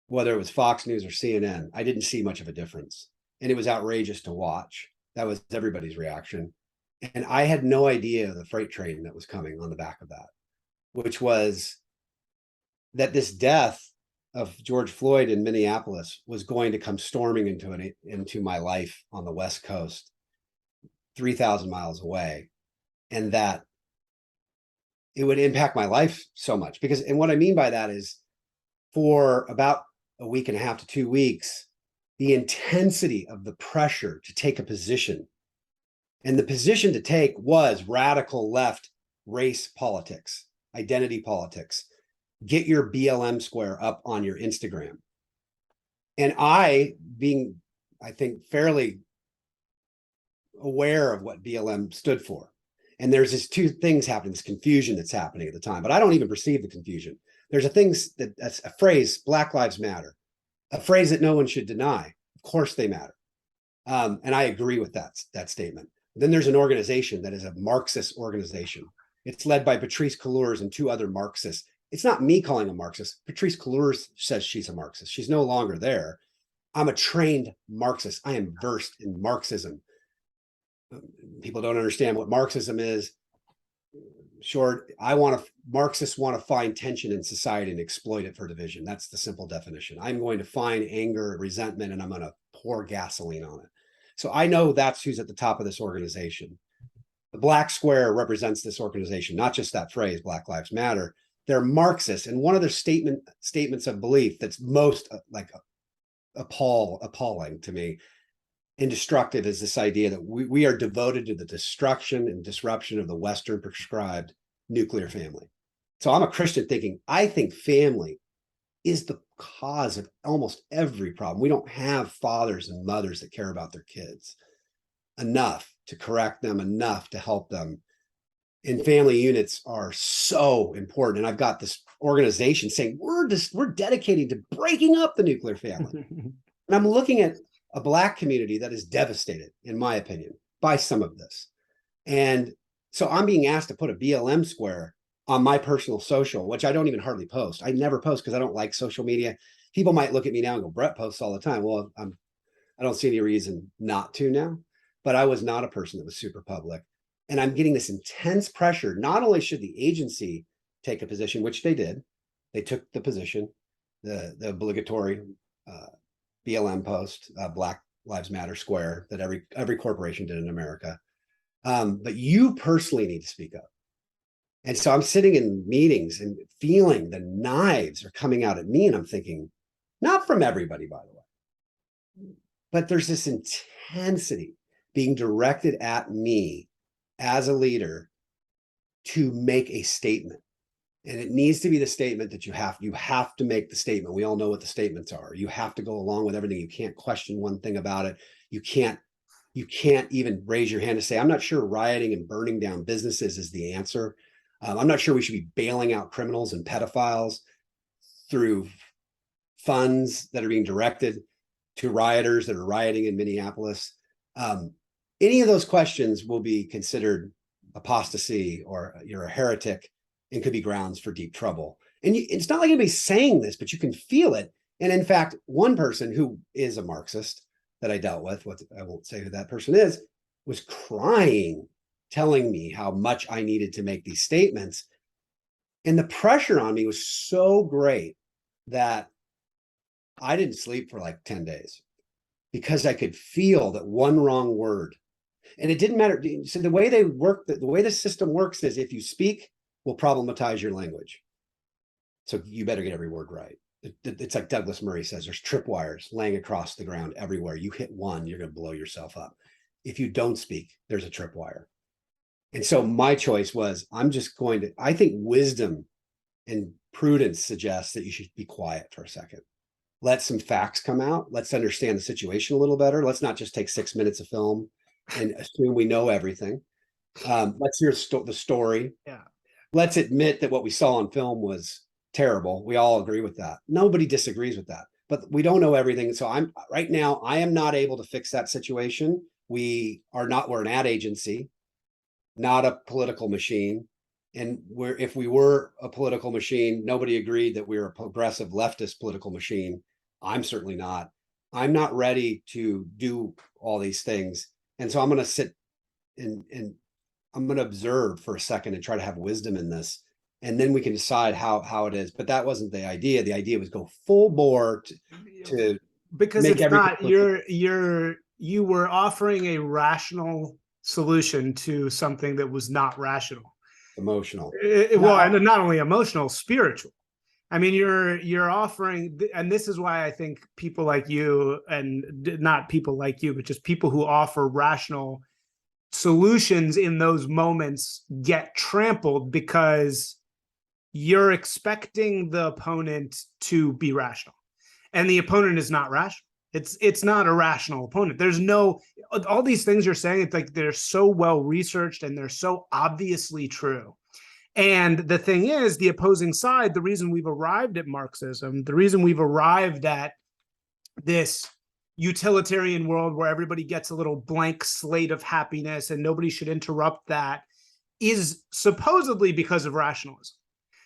whether it was Fox News or CNN. I didn't see much of a difference, and it was outrageous to watch. That was everybody's reaction. And I had no idea the freight train that was coming on the back of that, which was that this death of George Floyd in Minneapolis was going to come storming into my life on the West Coast, 3,000 miles away, and that it would impact my life so much. And what I mean by that is, for about a week and a half to 2 weeks, the intensity of the pressure to take a position, and the position to take was radical left race politics, identity politics. Get your BLM square up on your Instagram. And I, being, I think, fairly aware of what BLM stood for. And there's this two things happening, this confusion that's happening at the time, but I don't even perceive the confusion. There's that's a phrase, Black Lives Matter, a phrase that no one should deny. Of course they matter. And I agree with that statement. Then there's an organization that is a Marxist organization. It's led by Patrisse Cullors and two other Marxists. It's not me calling a Marxist. Patrisse Cullors says she's a Marxist. She's no longer there. I'm a trained Marxist. I am versed in Marxism. People don't understand what Marxism is. Short, Marxists want to find tension in society and exploit it for division. That's the simple definition. I'm going to find anger, resentment, and I'm going to pour gasoline on it. So I know that's who's at the top of this organization. The black square represents this organization, not just that phrase, Black Lives Matter. They're Marxists, and one of their statements of belief that's most like appalling to me and destructive is this idea that we are devoted to the destruction and disruption of the Western prescribed nuclear family. So I'm a Christian thinking, I think family is the cause of almost every problem. We don't have fathers and mothers that care about their kids enough to correct them, enough to help them. And family units are so important. And I've got this organization saying we're dedicated to breaking up the nuclear family. And I'm looking at a Black community that is devastated, in my opinion, by some of this. And so I'm being asked to put a BLM square on my personal social, which I don't even hardly post. I never post because I don't like social media. People might look at me now and go, Brett posts all the time. Well, I don't see any reason not to now, but I was not a person that was super public. And I'm getting this intense pressure. Not only should the agency take a position, which they did, they took the position, the obligatory BLM post, Black Lives Matter square that every corporation did in America. But you personally need to speak up. And so I'm sitting in meetings and feeling the knives are coming out at me. And I'm thinking, not from everybody, by the way, but there's this intensity being directed at me as a leader to make a statement. And it needs to be the statement that you have to make the statement. We all know what the statements are. You have to go along with everything. You can't question one thing about it. You can't even raise your hand to say, I'm not sure rioting and burning down businesses is the answer. I'm not sure we should be bailing out criminals and pedophiles through funds that are being directed to rioters that are rioting in Minneapolis. Any of those questions will be considered apostasy or you're a heretic and could be grounds for deep trouble. And it's not like anybody's saying this, but you can feel it. And in fact, one person who is a Marxist that I dealt with, I won't say who that person is, was crying, telling me how much I needed to make these statements. And the pressure on me was so great that I didn't sleep for like 10 days because I could feel that one wrong word. And it didn't matter. So the way they work, the way the system works is if you speak, we'll problematize your language. So you better get every word right. It's like Douglas Murray says, there's tripwires laying across the ground everywhere. You hit one, you're going to blow yourself up. If you don't speak, there's a tripwire. And so my choice was, I think wisdom and prudence suggests that you should be quiet for a second. Let some facts come out. Let's understand the situation a little better. Let's not just take 6 minutes of film and assume we know everything. Let's hear the story. Yeah. Let's admit that what we saw on film was terrible. We all agree with that. Nobody disagrees with that, but we don't know everything. So I am not able to fix that situation. We're an ad agency, not a political machine. And if we were a political machine, nobody agreed that we were a progressive leftist political machine. I'm certainly not. I'm not ready to do all these things. And so I'm going to sit and I'm going to observe for a second and try to have wisdom in this. And then we can decide how it is. But that wasn't the idea. The idea was go full bore to because make it's not you were offering a rational solution to something that was not rational. Emotional. And not only emotional, spiritual. I mean, you're offering, and this is why I think people like you, and not people like you, but just people who offer rational solutions in those moments get trampled because you're expecting the opponent to be rational, and the opponent is not rational. It's not a rational opponent. There's all these things you're saying, it's like they're so well researched and they're so obviously true. And the thing is, the opposing side, the reason we've arrived at Marxism, the reason we've arrived at this utilitarian world where everybody gets a little blank slate of happiness and nobody should interrupt that, is supposedly because of rationalism.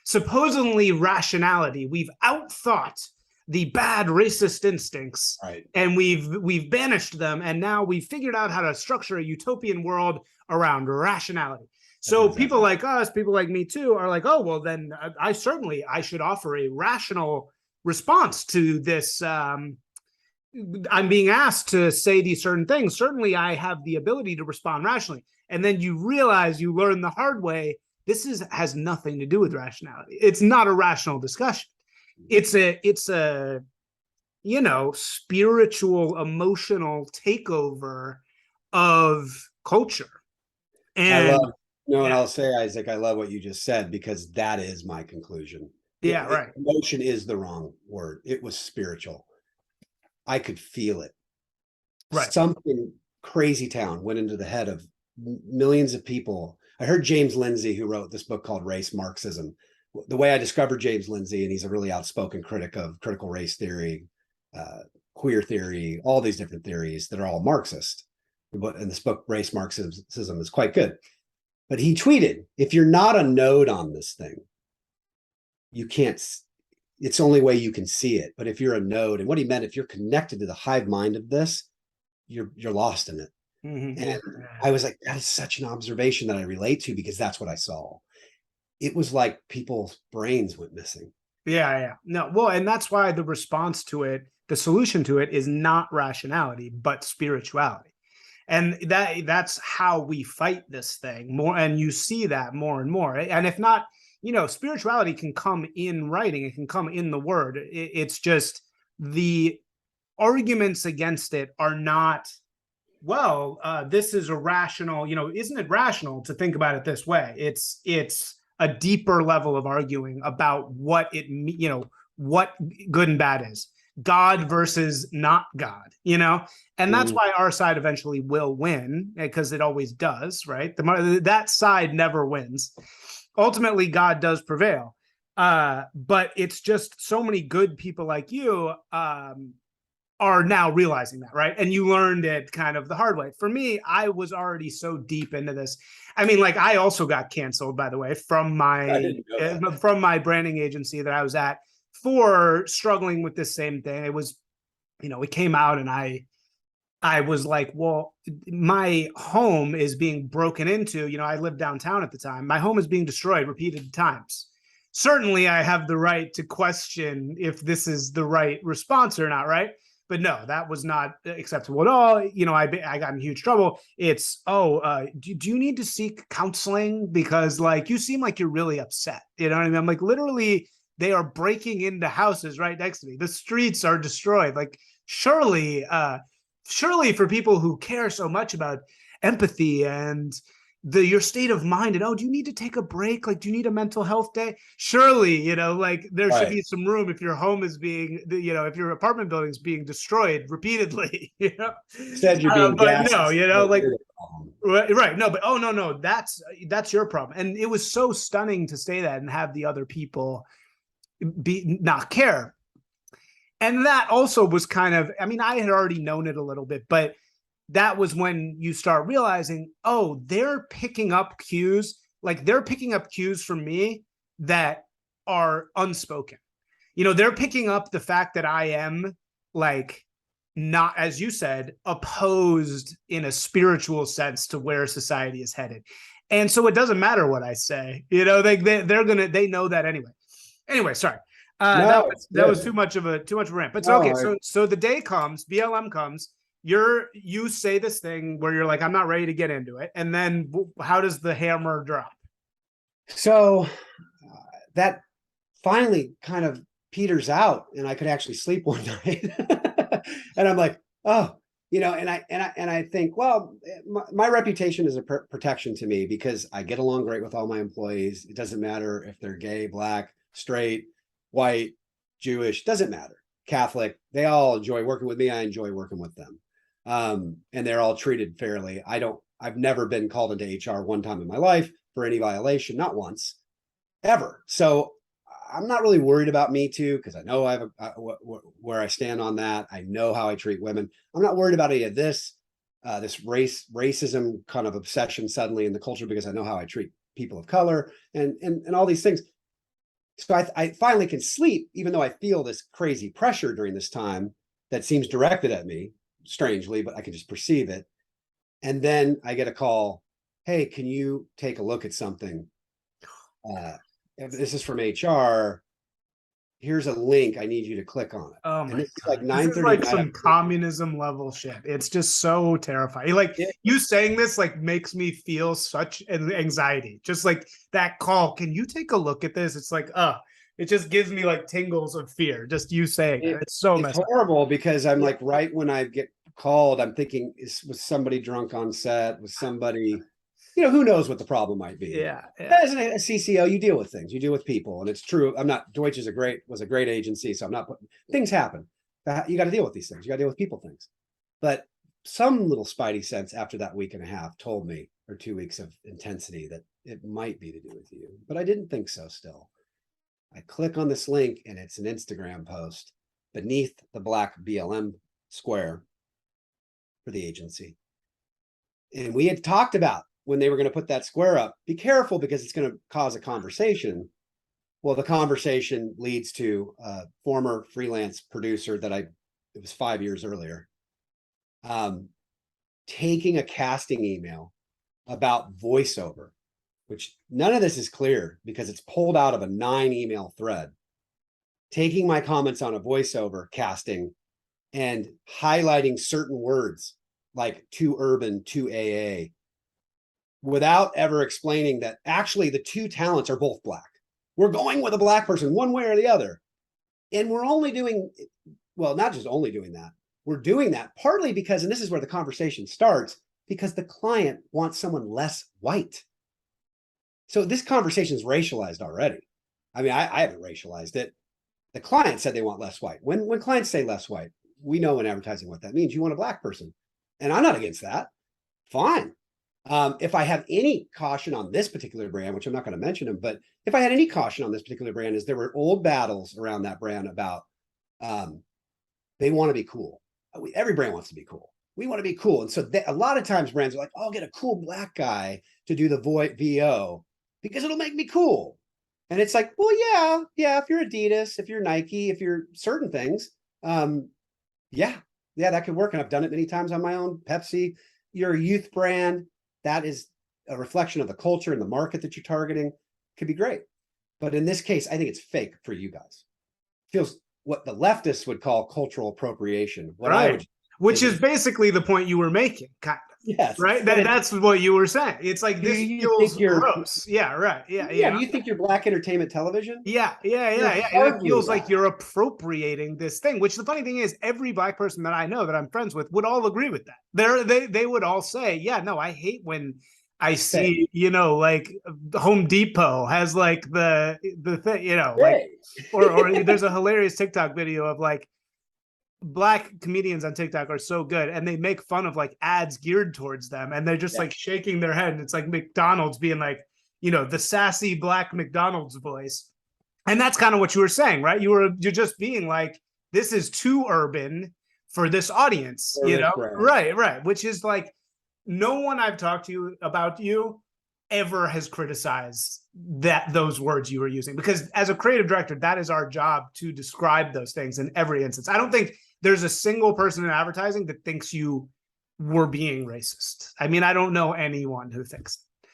Supposedly rationality. We've outthought the bad racist instincts, right, and we've banished them, and now we've figured out how to structure a utopian world around rationality. So people like us, people like me too, are like, oh, well, then I should offer a rational response to this. I'm being asked to say these certain things. Certainly I have the ability to respond rationally. And then you realize, you learn the hard way, has nothing to do with rationality. It's not a rational discussion. It's a spiritual, emotional takeover of culture. And and I'll say, Isaac, I love what you just said, because that is my conclusion. Yeah, right. Emotion is the wrong word. It was spiritual. I could feel it. Right. Something crazy town went into the head of millions of people. I heard James Lindsay, who wrote this book called Race Marxism. The way I discovered James Lindsay, and he's a really outspoken critic of critical race theory, queer theory, all these different theories that are all Marxist. And this book, Race Marxism, is quite good. But he tweeted, if you're not a node on this thing, you can't, it's the only way you can see it. But if you're a node, and what he meant, if you're connected to the hive mind of this, you're lost in it. Mm-hmm. And I was like, that is such an observation that I relate to, because that's what I saw. It was like people's brains went missing. Yeah. No, well, and that's why the response to it, the solution to it, is not rationality, but spirituality. And that's how we fight this thing more. And you see that more and more. And if not, spirituality can come in writing. It can come in the word. It's just the arguments against it are not, well, this is a rational, isn't it rational to think about it this way? It's a deeper level of arguing about what what good and bad is. God versus not God, and that's why our side eventually will win, because it always does, right? That side never wins. Ultimately, God does prevail. But it's just so many good people like you are now realizing that, right? And you learned it kind of the hard way. For me, I was already so deep into this. I mean, like, I also got canceled, by the way, from my branding agency that I was at, for struggling with this same thing. It was, it came out, and I was like, well, my home is being broken into. I lived downtown at the time. My home is being destroyed repeated times. Certainly, I have the right to question if this is the right response or not, right? But no, that was not acceptable at all. I got in huge trouble. It's, do you need to seek counseling? Because, like, you seem like you're really upset. You know what I mean? I'm like, literally, they are breaking into houses right next to me. The streets are destroyed. Like, surely for people who care so much about empathy and your state of mind, and do you need to take a break? Like, do you need a mental health day? Surely, there should be some room if your home is being, if your apartment building is being destroyed repeatedly. Said you're being but no, right. No, but no, that's your problem. And it was so stunning to say that and have the other people not care. And that also was kind of, I had already known it a little bit, but that was when you start realizing, they're picking up cues. Like, they're picking up cues from me that are unspoken. They're picking up the fact that I am, like, not, as you said, opposed in a spiritual sense to where society is headed. And so it doesn't matter what I say, they know that anyway. Anyway, sorry. That was too much of a rant. But so the day comes, BLM comes, you say this thing where you're like, I'm not ready to get into it. And then how does the hammer drop? So that finally kind of peters out, and I could actually sleep one night. And I'm like, and I think, well, my reputation is a protection to me, because I get along great with all my employees. It doesn't matter if they're gay, black, straight, white, Jewish, doesn't matter. Catholic, they all enjoy working with me. I enjoy working with them. And they're all treated fairly. I've never been called into HR one time in my life for any violation, not once, ever. So I'm not really worried about Me Too, because I know I have where I stand on that. I know how I treat women. I'm not worried about any of this racism kind of obsession suddenly in the culture, because I know how I treat people of color and all these things. So I finally can sleep, even though I feel this crazy pressure during this time that seems directed at me, strangely, but I can just perceive it. And then I get a call, hey, can you take a look at something? This is from HR. here's a link. I need you to click on it. Oh and my it's God. like This is 9:30 like at night. some communism level shit. It's just so terrifying. Like you saying this like makes me feel such anxiety. Just like that call. Can you take a look at this? It's like, it just gives me like tingles of fear. Just you saying that. It's so messed up. Horrible because I'm like, right when I get called, I'm thinking, was somebody drunk on set? Was somebody, who knows what the problem might be? Yeah. As a CCO, you deal with things, you deal with people, and it's true. Deutsch was a great agency, so I'm not putting, things happen. You got to deal with these things. You got to deal with people things. But some little spidey sense after that week and a half told me, or 2 weeks of intensity, that it might be to do with you. But I didn't think so still. I click on this link and it's an Instagram post beneath the black BLM square for the agency. And we had talked about when they were going to put that square up, be careful because it's going to cause a conversation. Well, the conversation leads to a former freelance producer that it was 5 years earlier, taking a casting email about voiceover, which none of this is clear because it's pulled out of a 9-email thread, taking my comments on a voiceover casting and highlighting certain words like too urban, too AA, without ever explaining that actually the two talents are both Black. We're going with a Black person one way or the other. And we're only doing, well, not just only doing that, we're doing that partly because, and this is where the conversation starts, because the client wants someone less white. So this conversation is racialized already. I mean, I haven't racialized it. The client said they want less white. When clients say less white, we know in advertising what that means. You want a Black person. And I'm not against that. Fine. If I have any caution on this particular brand, which I'm not going to mention them, but if I had any caution on this particular brand, is there were old battles around that brand about they want to be cool. Every brand wants to be cool. We want to be cool. And so a lot of times brands are like, oh, I'll get a cool Black guy to do the VO because it'll make me cool. And it's like, well, yeah, if you're Adidas, if you're Nike, if you're certain things, yeah, that could work. And I've done it many times on my own. Pepsi, you're a youth brand. That is a reflection of the culture and the market that you're targeting. Could be great. But in this case, I think it's fake for you guys. Feels what the leftists would call cultural appropriation. Which is basically the point you were making, kind of. Yes. Right. That's what you were saying. It's like this feels gross. Yeah. Right. Yeah. Do you think you're Black entertainment television? Yeah. It feels like you're appropriating this thing. Which the funny thing is, every Black person that I know that I'm friends with would all agree with that. They would all say, yeah, no, I hate when I see, like Home Depot has like the thing, like, or there's a hilarious TikTok video of like, Black comedians on TikTok are so good, and they make fun of like ads geared towards them, and they're just like shaking their head. It's like McDonald's being like, the sassy Black McDonald's voice, and that's kind of what you were saying, right? You're just being like, this is too urban for this audience, right? Which is like, no one I've talked to about you ever has criticized those words you were using, because as a creative director, that is our job to describe those things in every instance. I don't think there's a single person in advertising that thinks you were being racist. I mean, I don't know anyone who thinks it.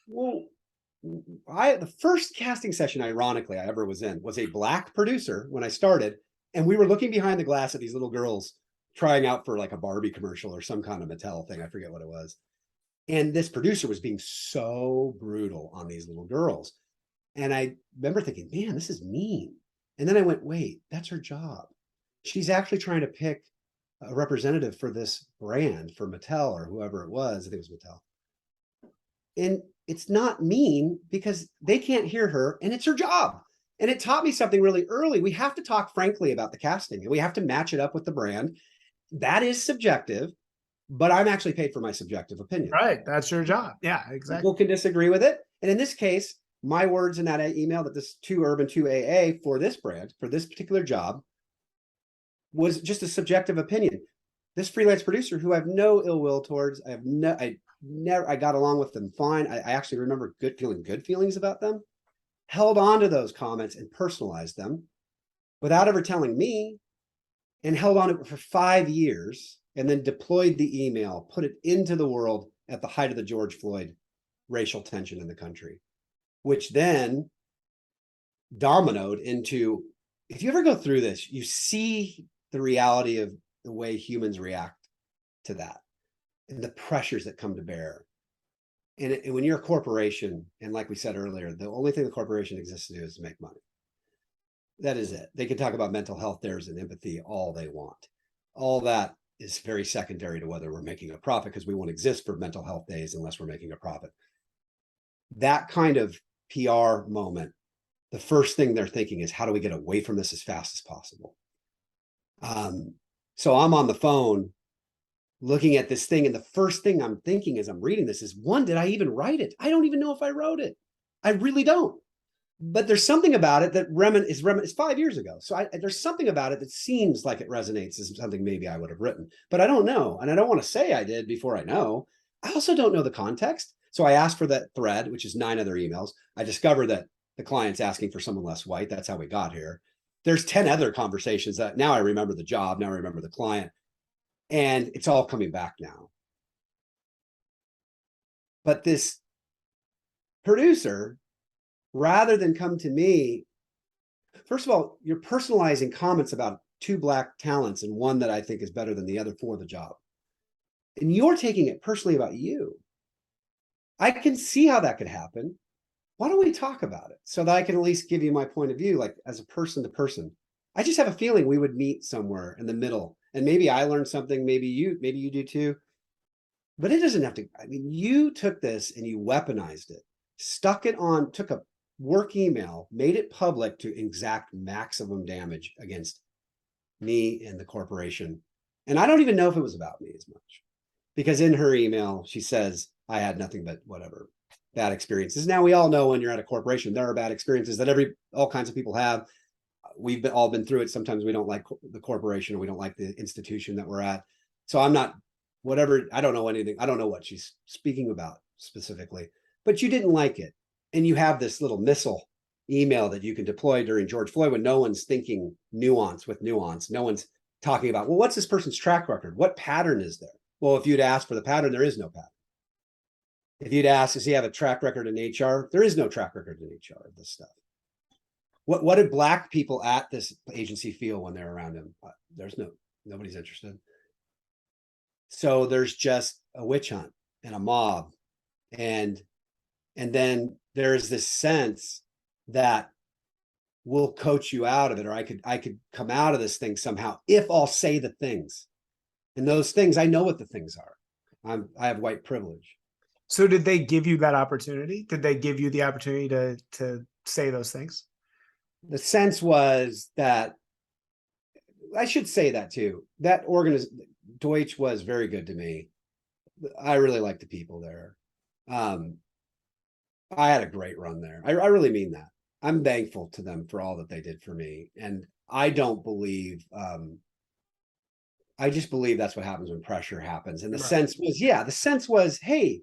Well, the first casting session, ironically, I ever was in was a Black producer when I started, and we were looking behind the glass at these little girls trying out for like a Barbie commercial or some kind of Mattel thing. I forget what it was. And this producer was being so brutal on these little girls. And I remember thinking, man, this is mean. And then I went, wait, that's her job. She's actually trying to pick a representative for this brand, for Mattel or whoever it was. I think it was Mattel. And it's not mean because they can't hear her and it's her job. And it taught me something really early. We have to talk frankly about the casting and we have to match it up with the brand. That is subjective. But I'm actually paid for my subjective opinion. Right. That's your job. Yeah, exactly. People can disagree with it. And in this case, my words in that email that this too urban, too AA for this brand, for this particular job, was just a subjective opinion. This freelance producer, who I have no ill will towards, I got along with them fine. I actually remember good feelings about them, held on to those comments and personalized them without ever telling me, and held on to it for 5 years. And then deployed the email, put it into the world at the height of the George Floyd racial tension in the country, which then dominoed into if you ever go through this, you see the reality of the way humans react to that and the pressures that come to bear. And when you're a corporation, and like we said earlier, the only thing the corporation exists to do is to make money. That is it. They can talk about mental health, theirs, and empathy all they want. All that is very secondary to whether we're making a profit, because we won't exist for mental health days unless we're making a profit. That kind of PR moment, the first thing they're thinking is, how do we get away from this as fast as possible? So I'm on the phone looking at this thing, and the first thing I'm thinking as I'm reading this is, one, did I even write it? I don't even know if I wrote it. I really don't. But there's something about it that is 5 years ago. So there's something about it that seems like it resonates as something maybe I would have written, but I don't know. And I don't want to say I did before I know. I also don't know the context. So I asked for that thread, which is 9 other emails. I discovered that the client's asking for someone less white. That's how we got here. There's 10 other conversations that now I remember the job. Now I remember the client. And it's all coming back now. But this producer, rather than come to me, first of all, you're personalizing comments about 2 Black talents and one that I think is better than the other for the job. And you're taking it personally about you. I can see how that could happen. Why don't we talk about it so that I can at least give you my point of view, like as a person to person. I just have a feeling we would meet somewhere in the middle. And maybe I learned something, maybe you do too. But it doesn't have to. I mean, you took this and you weaponized it, stuck it on, took a work email, made it public to exact maximum damage against me and the corporation. And I don't even know if it was about me as much, because in her email, she says, I had nothing but whatever bad experiences. Now we all know when you're at a corporation, there are bad experiences that all kinds of people have. We've all been through it. Sometimes we don't like the corporation, or we don't like the institution that we're at. So I'm not, whatever, I don't know anything. I don't know what she's speaking about specifically, but you didn't like it. And you have this little missile email that you can deploy during George Floyd when no one's thinking nuance with nuance. No one's talking about, well, what's this person's track record? What pattern is there? Well, if you'd asked for the pattern, there is no pattern. If you'd ask, does he have a track record in HR? There is no track record in HR of this stuff. What did Black people at this agency feel when they're around him? Nobody's interested. So there's just a witch hunt and a mob. And then there's this sense that we'll coach you out of it, or I could come out of this thing somehow if I'll say the things. And those things, I know what the things are. I have white privilege. So did they give you that opportunity? Did they give you the opportunity to say those things? The sense was that, I should say that too, that Deutsch was very good to me. I really like the people there. I had a great run there. I really mean that. I'm thankful to them for all that they did for me. And I don't believe, I just believe that's what happens when pressure happens. And the sense was, hey,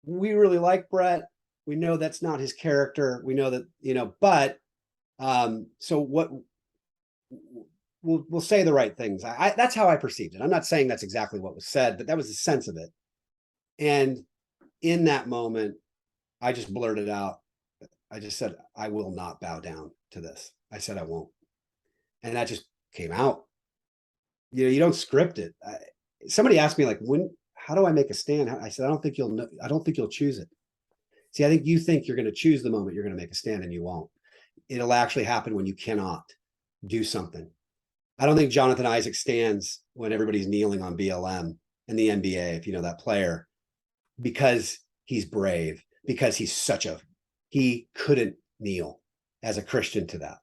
we really like Brett. We know that's not his character. We know that, but so what, we'll say the right things. That's how I perceived it. I'm not saying that's exactly what was said, but that was the sense of it. And in that moment, I just blurted out. I just said, I will not bow down to this. I said, I won't. And that just came out. You don't script it. Somebody asked me, like, how do I make a stand? I said, I don't think you'll choose it. See, I think you think you're going to choose the moment you're going to make a stand, and you won't. It'll actually happen when you cannot do something. I don't think Jonathan Isaac stands when everybody's kneeling on BLM in the NBA, if you know that player, because he's brave, because he couldn't kneel as a Christian to that.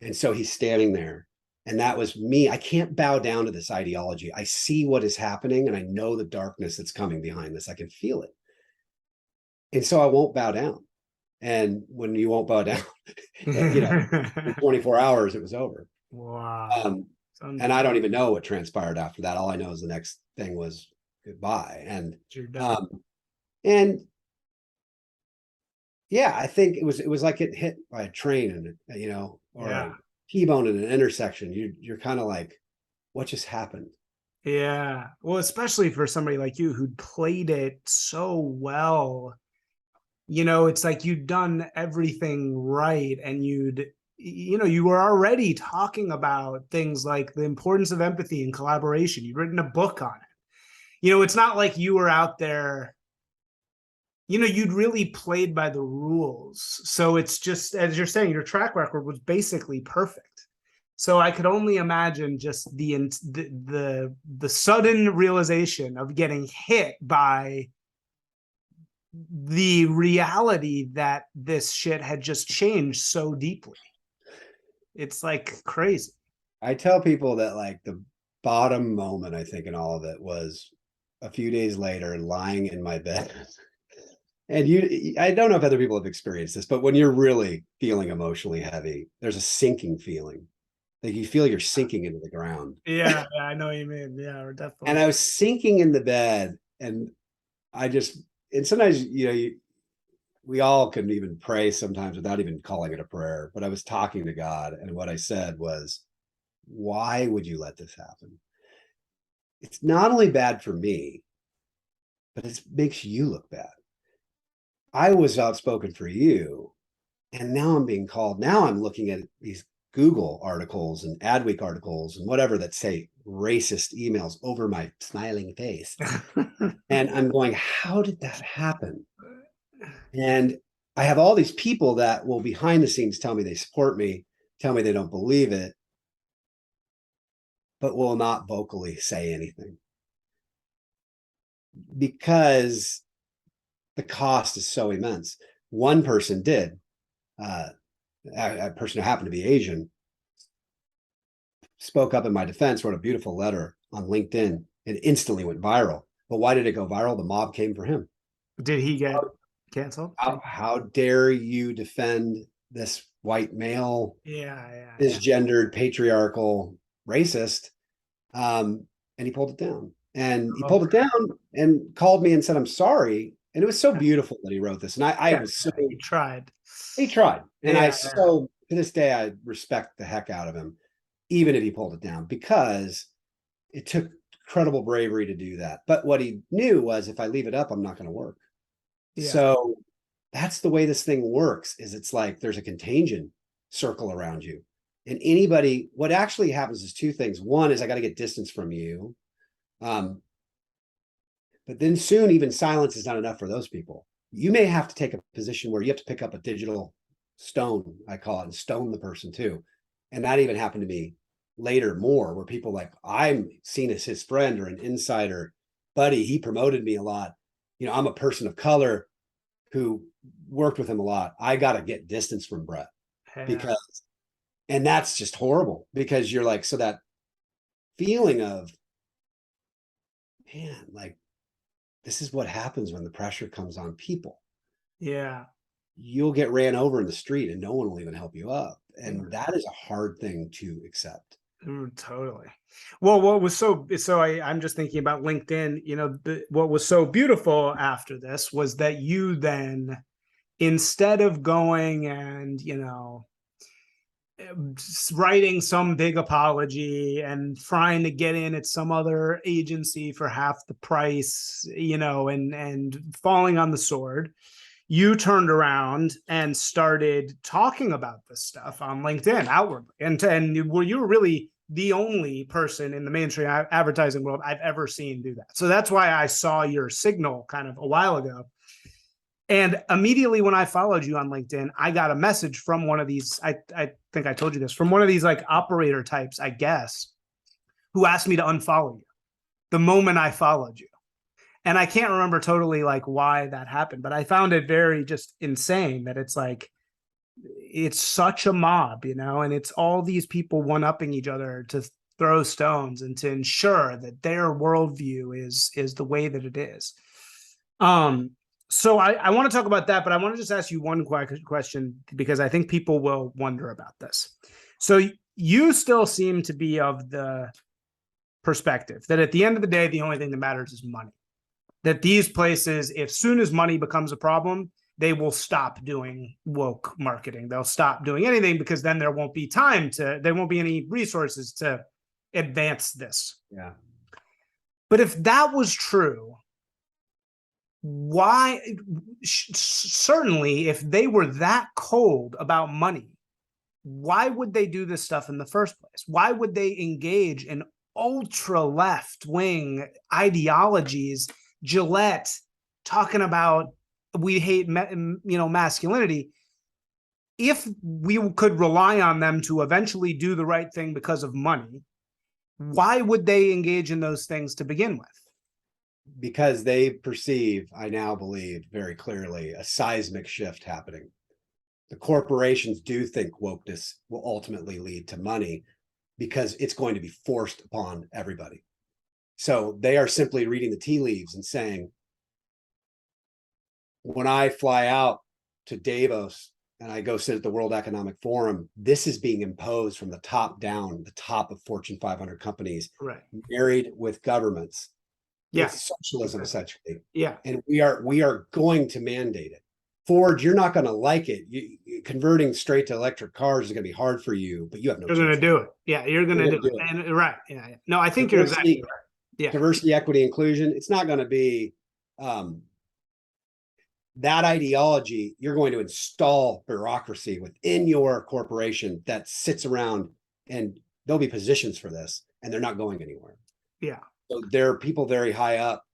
And so he's standing there. And that was me. I can't bow down to this ideology. I see what is happening, and I know the darkness that's coming behind this. I can feel it. And so I won't bow down. And when you won't bow down, in 24 hours, it was over. Wow. And I don't even know what transpired after that. All I know is the next thing was goodbye. And yeah, I think it was like getting hit by a train, and or a T-bone in an intersection. You're kind of like, what just happened? Yeah. Well, especially for somebody like you who'd played it so well. It's like you'd done everything right, and you were already talking about things like the importance of empathy and collaboration. You'd written a book on it. It's not like you were out there, you'd really played by the rules. So it's just, as you're saying, your track record was basically perfect. So I could only imagine just the sudden realization of getting hit by the reality that this shit had just changed so deeply. It's like crazy. I tell people that like the bottom moment, I think, in all of it was a few days later, lying in my bed. And I don't know if other people have experienced this, but when you're really feeling emotionally heavy, there's a sinking feeling. Like you feel you're sinking into the ground. Yeah, I know what you mean. Yeah, definitely. And I was sinking in the bed, and sometimes, we all couldn't even pray sometimes without even calling it a prayer. But I was talking to God, and what I said was, why would you let this happen? It's not only bad for me, but it makes you look bad. I was outspoken for you, and now I'm being called. Now I'm looking at these Google articles and Adweek articles and whatever that say racist emails over my smiling face. And I'm going, how did that happen? And I have all these people that will behind the scenes tell me they support me, tell me they don't believe it, but will not vocally say anything. Because the cost is so immense. One person did. A person who happened to be Asian spoke up in my defense, wrote a beautiful letter on LinkedIn, and instantly went viral. But why did it go viral? The mob came for him. Did he get canceled? How dare you defend this white male, cisgendered, patriarchal, racist? And he pulled it down. And he pulled it down and called me and said, I'm sorry. And it was so beautiful that he wrote this. And I was so... He tried. He tried. And to this day, I respect the heck out of him, even if he pulled it down, because it took incredible bravery to do that. But what he knew was, if I leave it up, I'm not going to work. Yeah. So that's the way this thing works, is it's like there's a contagion circle around you. And anybody, what actually happens is two things. One is I got to get distance from you. But then soon, even silence is not enough for those people. You may have to take a position where you have to pick up a digital stone, I call it, and stone the person too. And that even happened to me later more, where people like, I'm seen as his friend or an insider buddy. He promoted me a lot. I'm a person of color who worked with him a lot. I got to get distance from Brett and that's just horrible, because you're like, so that feeling of, man, like, this is what happens when the pressure comes on people. Yeah. You'll get ran over in the street and no one will even help you up. And that is a hard thing to accept. Totally. Well, what was I'm just thinking about LinkedIn, what was so beautiful after this was that you then, instead of going and, writing some big apology and trying to get in at some other agency for half the price, and falling on the sword, you turned around and started talking about this stuff on LinkedIn outwardly. And you were really the only person in the mainstream advertising world I've ever seen do that. So that's why I saw your signal kind of a while ago. And immediately when I followed you on LinkedIn, I got a message from one of these, I think I told you this, from one of these like operator types, I guess, who asked me to unfollow you the moment I followed you. And I can't remember totally like why that happened, but I found it very just insane that it's like, it's such a mob, and it's all these people one-upping each other to throw stones and to ensure that their worldview is the way that it is. So I want to talk about that, but I want to just ask you one question, because I think people will wonder about this. So you still seem to be of the perspective that at the end of the day, the only thing that matters is money. That these places, if soon as money becomes a problem, they will stop doing woke marketing. They'll stop doing anything, because then there won't be there won't be any resources to advance this. Yeah. But if that was true, certainly if they were that cold about money, why would they do this stuff in the first place? Why would they engage in ultra left-wing ideologies? Gillette talking about we hate masculinity. If we could rely on them to eventually do the right thing because of money, why would they engage in those things to begin with? Because they perceive, I now believe very clearly, a seismic shift happening. The corporations do think wokeness will ultimately lead to money because it's going to be forced upon everybody. So they are simply reading the tea leaves and saying, when I fly out to Davos and I go sit at the World Economic Forum, this is being imposed from the top down, the top of Fortune 500 companies, right, married with governments. Yeah, it's socialism essentially. Yeah, and we are going to mandate it. Ford, you're not going to like it. Converting straight to electric cars is going to be hard for you, but you have no. You're going to do it. Yeah, you're going to do it. And right. Yeah. No, I think you're exactly right. Yeah. Diversity, equity, inclusion. It's not going to be that ideology. You're going to install bureaucracy within your corporation that sits around, and there'll be positions for this, and they're not going anywhere. Yeah. So there are people very high up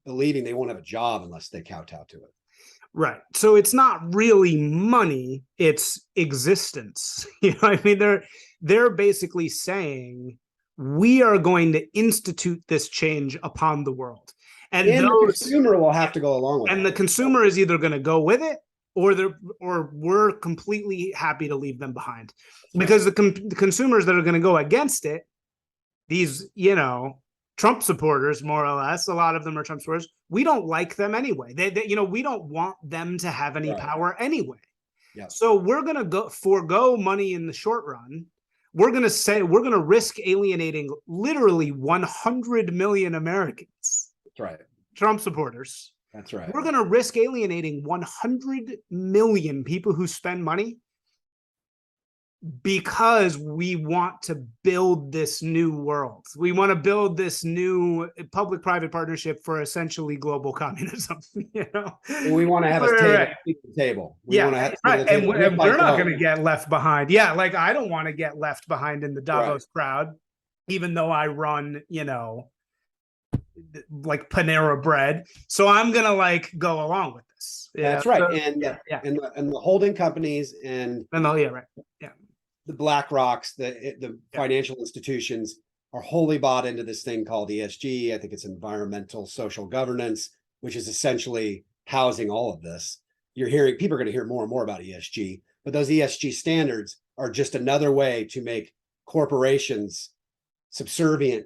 believing they won't have a job unless they kowtow to it. Right. So it's not really money, it's existence. I mean, they're basically saying we are going to institute this change upon the world. And the consumer will have to go along with it. And the consumer is either going to go with it or we're completely happy to leave them behind. Because the consumers that are going to go against it, these, Trump supporters, more or less, a lot of them are Trump supporters. We don't like them anyway. They we don't want them to have any power anyway. Yeah. So we're going to forego money in the short run. We're going to risk alienating literally 100 million Americans. That's right. Trump supporters. That's right. We're going to risk alienating 100 million people who spend money because we want to build this new world. We want to build this new public-private partnership for essentially global communism. We want to have a table. We want to have and we're not going to get left behind. Yeah, like I don't want to get left behind in the Davos crowd, even though I run, like Panera Bread. So I'm gonna go along with this. That's right. And the holding companies and the BlackRocks, the financial institutions are wholly bought into this thing called ESG. I think it's environmental social governance, which is essentially housing all of this. People are going to hear more and more about ESG, but those ESG standards are just another way to make corporations subservient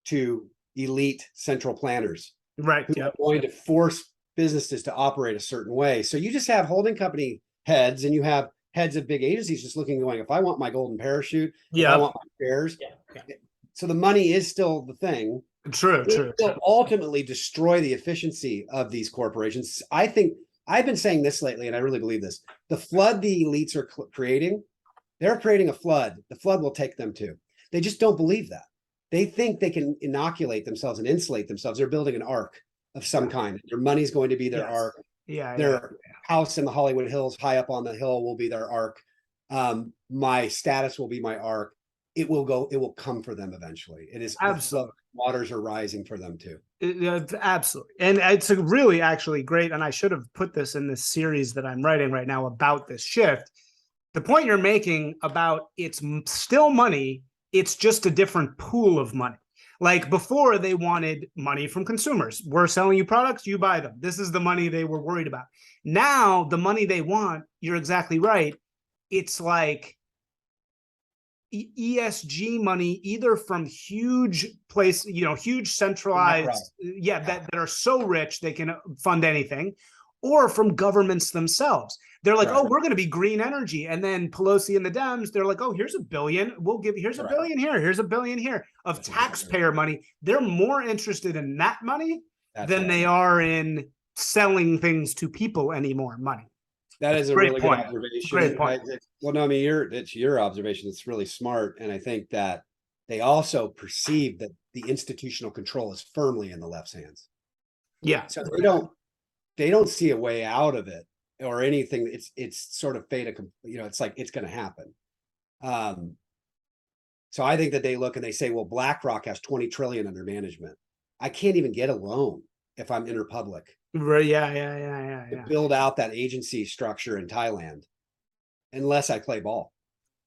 to elite central planners, right? Who are going to force businesses to operate a certain way. So you just have holding company heads, and you have heads of big agencies just looking, going, if I want my golden parachute, if I want my shares. So the money is still the thing. True. Will ultimately destroy the efficiency of these corporations. I think I've been saying this lately, and I really believe this. The flood the elites are creating, they're creating a flood. The flood will take them too. They just don't believe that. They think they can inoculate themselves and insulate themselves. They're building an ark of some kind. Their money's going to be their ark. Their house in the Hollywood Hills, high up on the hill, will be their ark. My status will be my ark. It will come for them eventually. It is absolutely. Waters are rising for them too. Absolutely. And it's a really actually great, and I should have put this in this series that I'm writing right now about this shift. The point you're making about it's still money, it's just a different pool of money. Like before, they wanted money from consumers. We're selling you products, you buy them. This is the money they were worried about. Now, the money they want, you're exactly right. It's like ESG money, either from huge huge centralized, that are so rich they can fund anything, or from governments themselves. They're like, oh, we're going to be green energy. And then Pelosi and the Dems, they're like, oh, here's $1 billion. Here's $1 billion here. Here's $1 billion here of taxpayer money. They're more interested in that money than they are in selling things to people anymore money. That is a really good observation. Great point. Well, no, I mean, it's your observation. It's really smart. And I think that they also perceive that the institutional control is firmly in the left's hands. Yeah. So they don't see a way out of it. or anything. It's sort of fait, it's like, it's going to happen. So I think that they look and they say, well, BlackRock has 20 trillion under management. I can't even get a loan if I'm Interpublic. Right. Yeah. To build out that agency structure in Thailand, unless I play ball,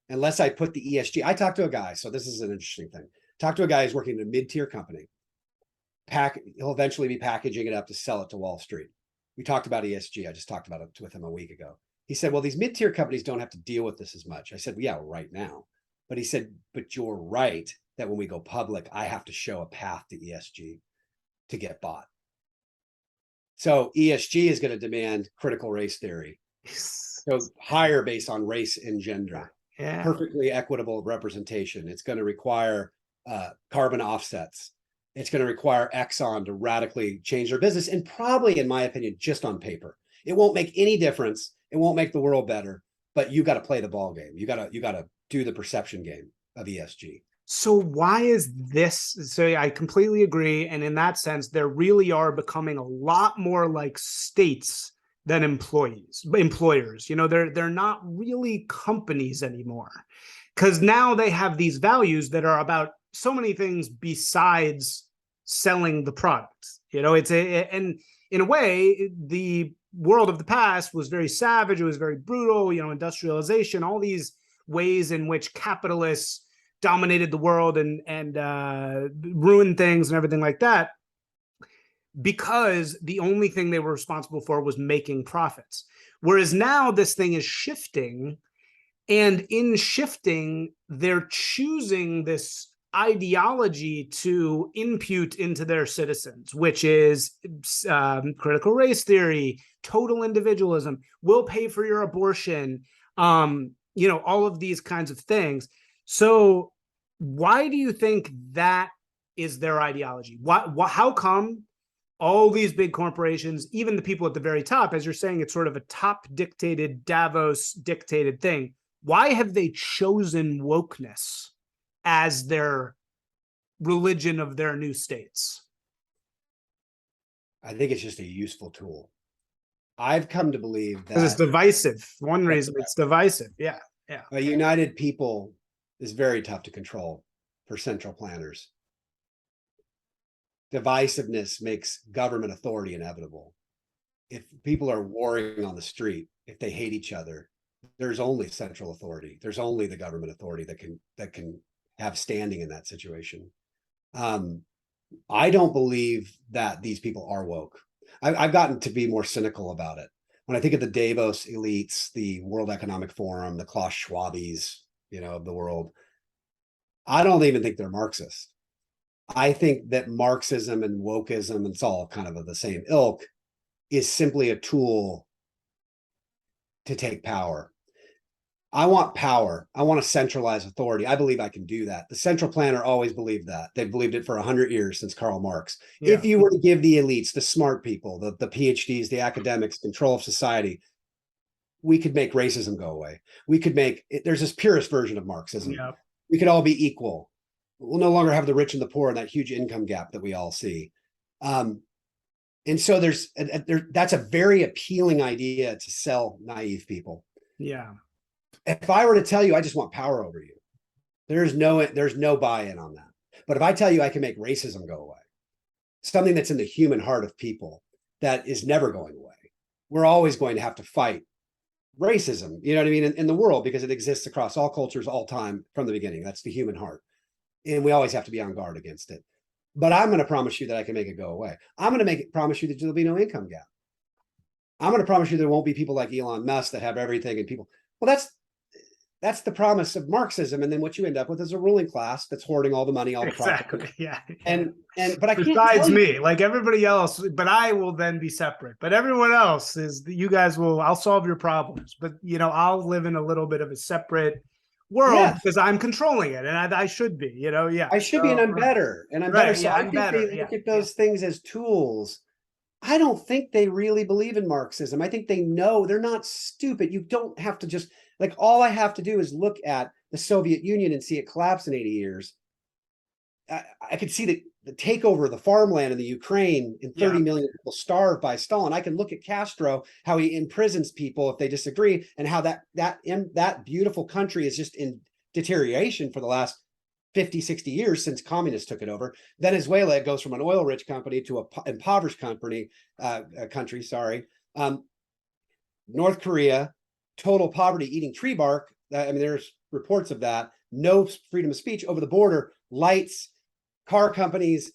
unless I put the ESG. I talked to a guy, so this is an interesting thing. Talked to a guy who's working in a mid-tier company. He'll eventually be packaging it up to sell it to Wall Street. We talked about ESG. I just talked about it with him a week ago. He said, well, these mid-tier companies don't have to deal with this as much. I said, well, yeah, right now. But he said, but you're right that when we go public, I have to show a path to ESG to get bought. So ESG is going to demand critical race theory. So hire based on race and gender. Yeah. Perfectly equitable representation. It's going to require carbon offsets. It's going to require Exxon to radically change their business, and probably, in my opinion, just on paper. It won't make any difference. It won't make the world better, but you got to play the ball game. You got to do the perception game of ESG. So why is this? So I completely agree. And in that sense, there really are becoming a lot more like states than employers. They're not really companies anymore, because now they have these values that are about so many things besides selling the product. And in a way, the world of the past was very savage. It was very brutal, industrialization, all these ways in which capitalists dominated the world and ruined things and everything like that, because the only thing they were responsible for was making profits. Whereas now this thing is shifting, and in shifting, they're choosing this ideology to impute into their citizens, which is critical race theory, total individualism, we'll pay for your abortion, all of these kinds of things. So why do you think that is their ideology? How come all these big corporations, even the people at the very top, as you're saying, it's sort of a top dictated, Davos dictated thing. Why have they chosen wokeness as their religion of their new states? I think it's just a useful tool. I've come to believe that because it's divisive. One reason it's divisive. Yeah. A united people is very tough to control for central planners. Divisiveness makes government authority inevitable. If people are warring on the street, if they hate each other, there's only central authority. There's only the government authority that can have standing in that situation. I don't believe that these people are woke. I've gotten to be more cynical about it. When I think of the Davos elites, the World Economic Forum, the Klaus Schwabes, of the world, I don't even think they're Marxist. I think that Marxism and wokeism, and it's all kind of the same ilk, is simply a tool to take power. I want power. I want to centralize authority. I believe I can do that. The central planner always believed that. They've believed it for 100 years since Karl Marx. Yeah. If you were to give the elites, the smart people, the PhDs, the academics, control of society, we could make racism go away. We could there's this purest version of Marxism. Yeah. We could all be equal. We'll no longer have the rich and the poor and that huge income gap that we all see. And so that's a very appealing idea to sell naive people. Yeah. If I were to tell you, I just want power over you, there's no buy-in on that. But if I tell you I can make racism go away, something that's in the human heart of people that is never going away, we're always going to have to fight racism, you know what I mean, in the world, because it exists across all cultures, all time, from the beginning. That's the human heart. And we always have to be on guard against it. But I'm going to promise you that I can make it go away. I'm going to promise you that there'll be no income gap. I'm going to promise you there won't be people like Elon Musk that have everything and people. Well, that's the promise of Marxism. And then what you end up with is a ruling class that's hoarding all the money, all the profit. Yeah. But I can't besides me, like everybody else, but I will then be separate. But everyone else I'll solve your problems. But I'll live in a little bit of a separate world because I'm controlling it, and I should be. Yeah. I should be, and I'm better, and I'm better. So I think they look at those things as tools. I don't think they really believe in Marxism. I think they know. They're not stupid. You don't have to just, all I have to do is look at the Soviet Union and see it collapse in 80 years. I could see that the takeover of the farmland in the Ukraine and 30 million people starved by Stalin. I can look at Castro, how he imprisons people if they disagree, and how that beautiful country is just in deterioration for the last 50, 60 years since communists took it over. Venezuela, it goes from an oil-rich company to an impoverished country. North Korea, total poverty, eating tree bark. I mean, there's reports of that. No freedom of speech over the border, lights, car companies,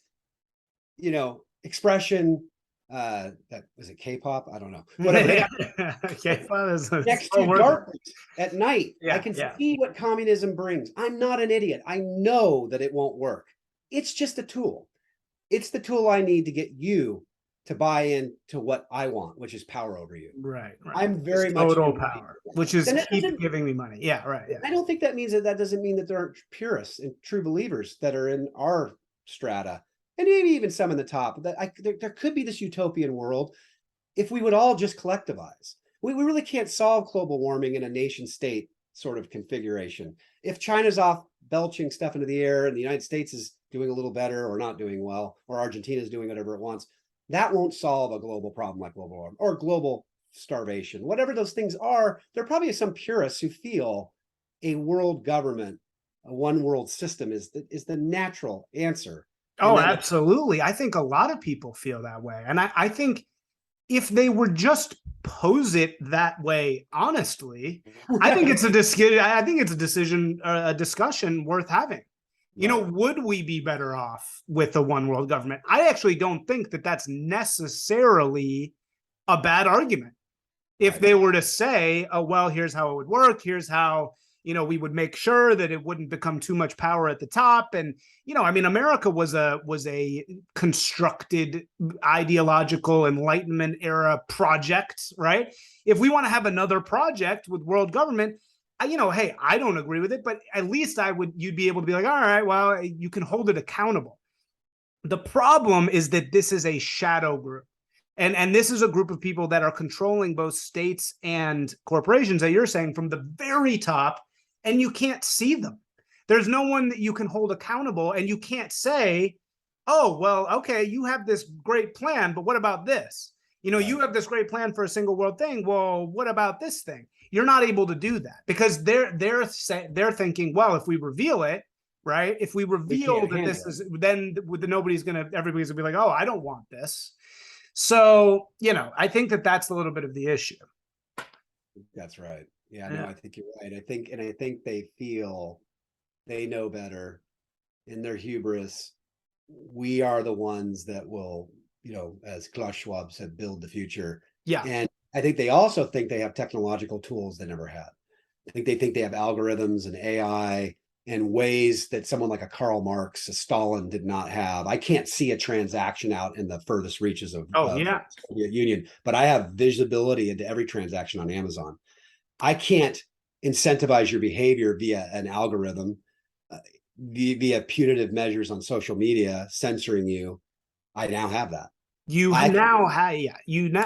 expression. That was it. K-pop. I don't know. Whatever. K-pop is next to darkness at night. I can yeah. see what communism brings. I'm not an idiot. I know that it won't work. It's just a tool. It's the tool I need to get you to buy into what I want, which is power over you. Right. I'm very much total power, which is keep giving me money. Yeah, right. Yeah. I don't think that means that doesn't mean that there aren't purists and true believers that are in our strata, and maybe even some in the top. That there could be this utopian world if we would all just collectivize. We really can't solve global warming in a nation state sort of configuration. If China's off belching stuff into the air and the United States is doing a little better or not doing well, or Argentina is doing whatever it wants, that won't solve a global problem like global warming or global starvation. Whatever those things are, there probably are some purists who feel a world government, a one world system is the natural answer. Oh, absolutely. I think a lot of people feel that way. And I think if they would just pose it that way honestly, I think it's a discussion worth having. Would we be better off with the one world government? I actually don't think that that's necessarily a bad argument. If they were to say, oh, well, here's how it would work. Here's how, we would make sure that it wouldn't become too much power at the top. And, America was a constructed ideological Enlightenment era project, right? If we want to have another project with world government, hey, I don't agree with it, but at least you'd be able to be like, all right, well, you can hold it accountable. The problem is that this is a shadow group. And this is a group of people that are controlling both states and corporations that you're saying from the very top, and you can't see them. There's no one that you can hold accountable, and you can't say, oh, well, okay, you have this great plan, but what about this? You have this great plan for a single world thing. Well, what about this thing? You're not able to do that because they're thinking, well, if we reveal it, right? If we reveal that this is, then everybody's gonna be like, oh, I don't want this. So, I think that's a little bit of the issue. That's right. Yeah, no, I think you're right. I think they feel they know better in their hubris. We are the ones that will, as Klaus Schwab said, build the future. Yeah. And I think they also think they have technological tools they never had. I think they have algorithms and AI and ways that someone like a Karl Marx, a Stalin did not have. I can't see a transaction out in the furthest reaches of the Soviet Union, but I have visibility into every transaction on Amazon. I can't incentivize your behavior via an algorithm, via punitive measures on social media, censoring you. I now have that.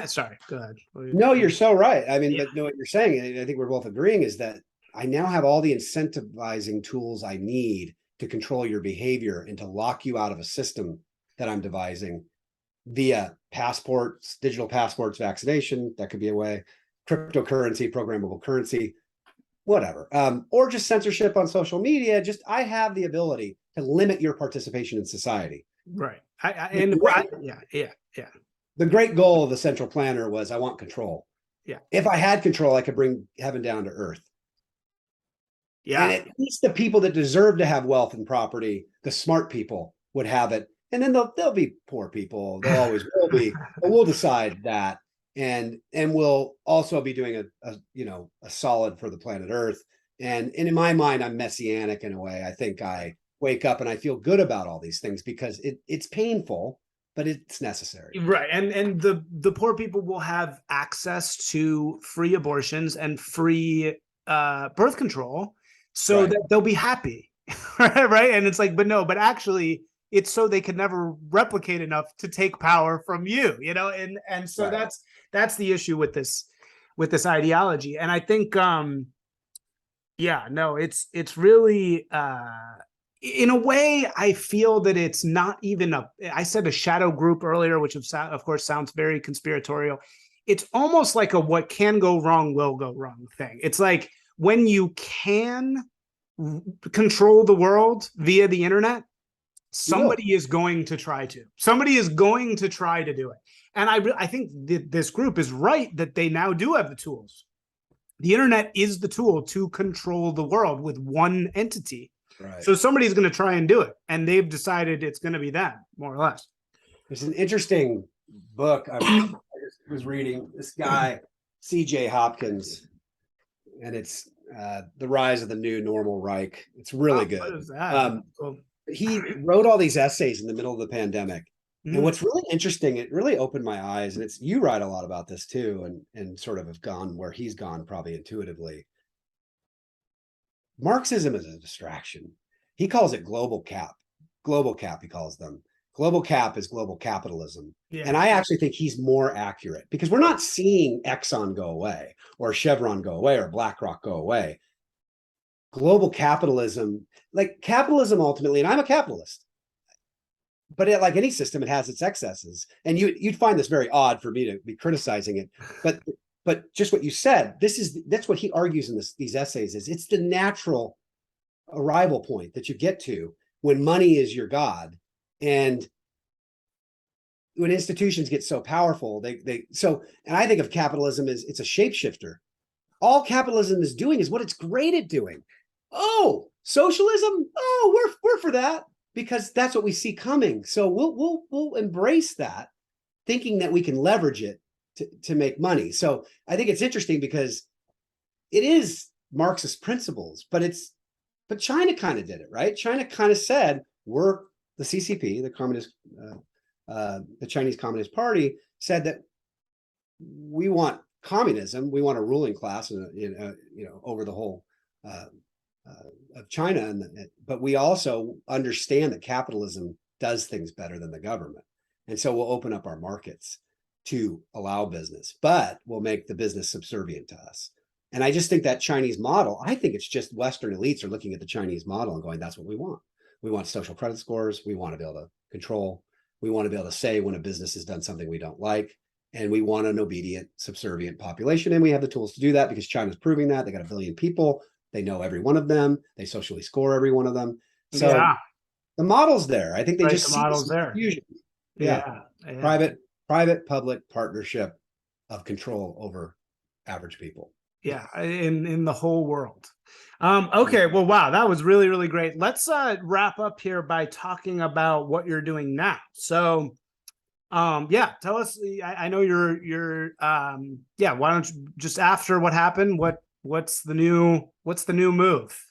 Sorry, go ahead. No, you're so right. I mean, but what you're saying, and I think we're both agreeing, is that I now have all the incentivizing tools I need to control your behavior and to lock you out of a system that I'm devising via passports, digital passports, vaccination. That could be a way, cryptocurrency, programmable currency, whatever, or just censorship on social media. I have the ability to limit your participation in society. Right. The great goal of the central planner was I want control. Yeah. If I had control, I could bring heaven down to earth. Yeah. And at least the people that deserve to have wealth and property, the smart people, would have it. And then there'll be poor people. There always will be. But we'll decide that. And we'll also be doing a solid for the planet Earth. And in my mind, I'm messianic in a way. I think I wake up and I feel good about all these things because it's painful, but it's necessary. Right. And the poor people will have access to free abortions and free birth control so that they'll be happy. Right. And it's like, but actually it's so they can never replicate enough to take power from you, and so that's the issue with this ideology. And I think, it's really, in a way, I feel that it's not even I said a shadow group earlier, which of course sounds very conspiratorial. It's almost like a what can go wrong will go wrong thing. It's like when you can control the world via the internet, somebody is going to try to. Somebody is going to try to do it. And I think this group is right that they now do have the tools. The internet is the tool to control the world with one entity. Right. So somebody's going to try and do it, and they've decided it's going to be them, more or less. There's an interesting book I was reading. This guy, C.J. Hopkins, and it's The Rise of the New Normal Reich. It's really good. What is that? He wrote all these essays in the middle of the pandemic. And what's really interesting, it really opened my eyes, and you write a lot about this too, and sort of have gone where he's gone probably intuitively. Marxism is a distraction. He calls it global cap. Global cap, he calls them. Global cap is global capitalism. Yeah. And I actually think he's more accurate because we're not seeing Exxon go away or Chevron go away or BlackRock go away. Global capitalism, like capitalism ultimately, and I'm a capitalist, but like any system, it has its excesses. And you'd find this very odd for me to be criticizing it. But just what you said, that's what he argues in these essays is it's the natural arrival point that you get to when money is your God. And when institutions get so powerful, and I think of capitalism as it's a shapeshifter. All capitalism is doing is what it's great at doing. Oh, socialism? Oh, we're for that because that's what we see coming. So we'll embrace that, thinking that we can leverage it to make money. So I think it's interesting because it is Marxist principles, but China kind of did it, right? China kind of said, we're the CCP, the Chinese Communist Party said that we want communism, we want a ruling class, over the whole of China, but we also understand that capitalism does things better than the government, and so we'll open up our markets to allow business, but we'll make the business subservient to us. And I just think that Chinese model, I think it's just Western elites are looking at the Chinese model and going, that's what we want. We want social credit scores. We want to be able to control. We want to be able to say when a business has done something we don't like. And we want an obedient, subservient population. And we have the tools to do that because China's proving that. They got 1 billion people. They know every one of them. They socially score every one of them. So the model's there. I think they just see the model's there. Yeah. Private public partnership of control over average people. Yeah, in the whole world. Okay, well, wow, that was really, really great. Let's wrap up here by talking about what you're doing now. So, tell us. I know you're why don't you just after what happened? What's the new move?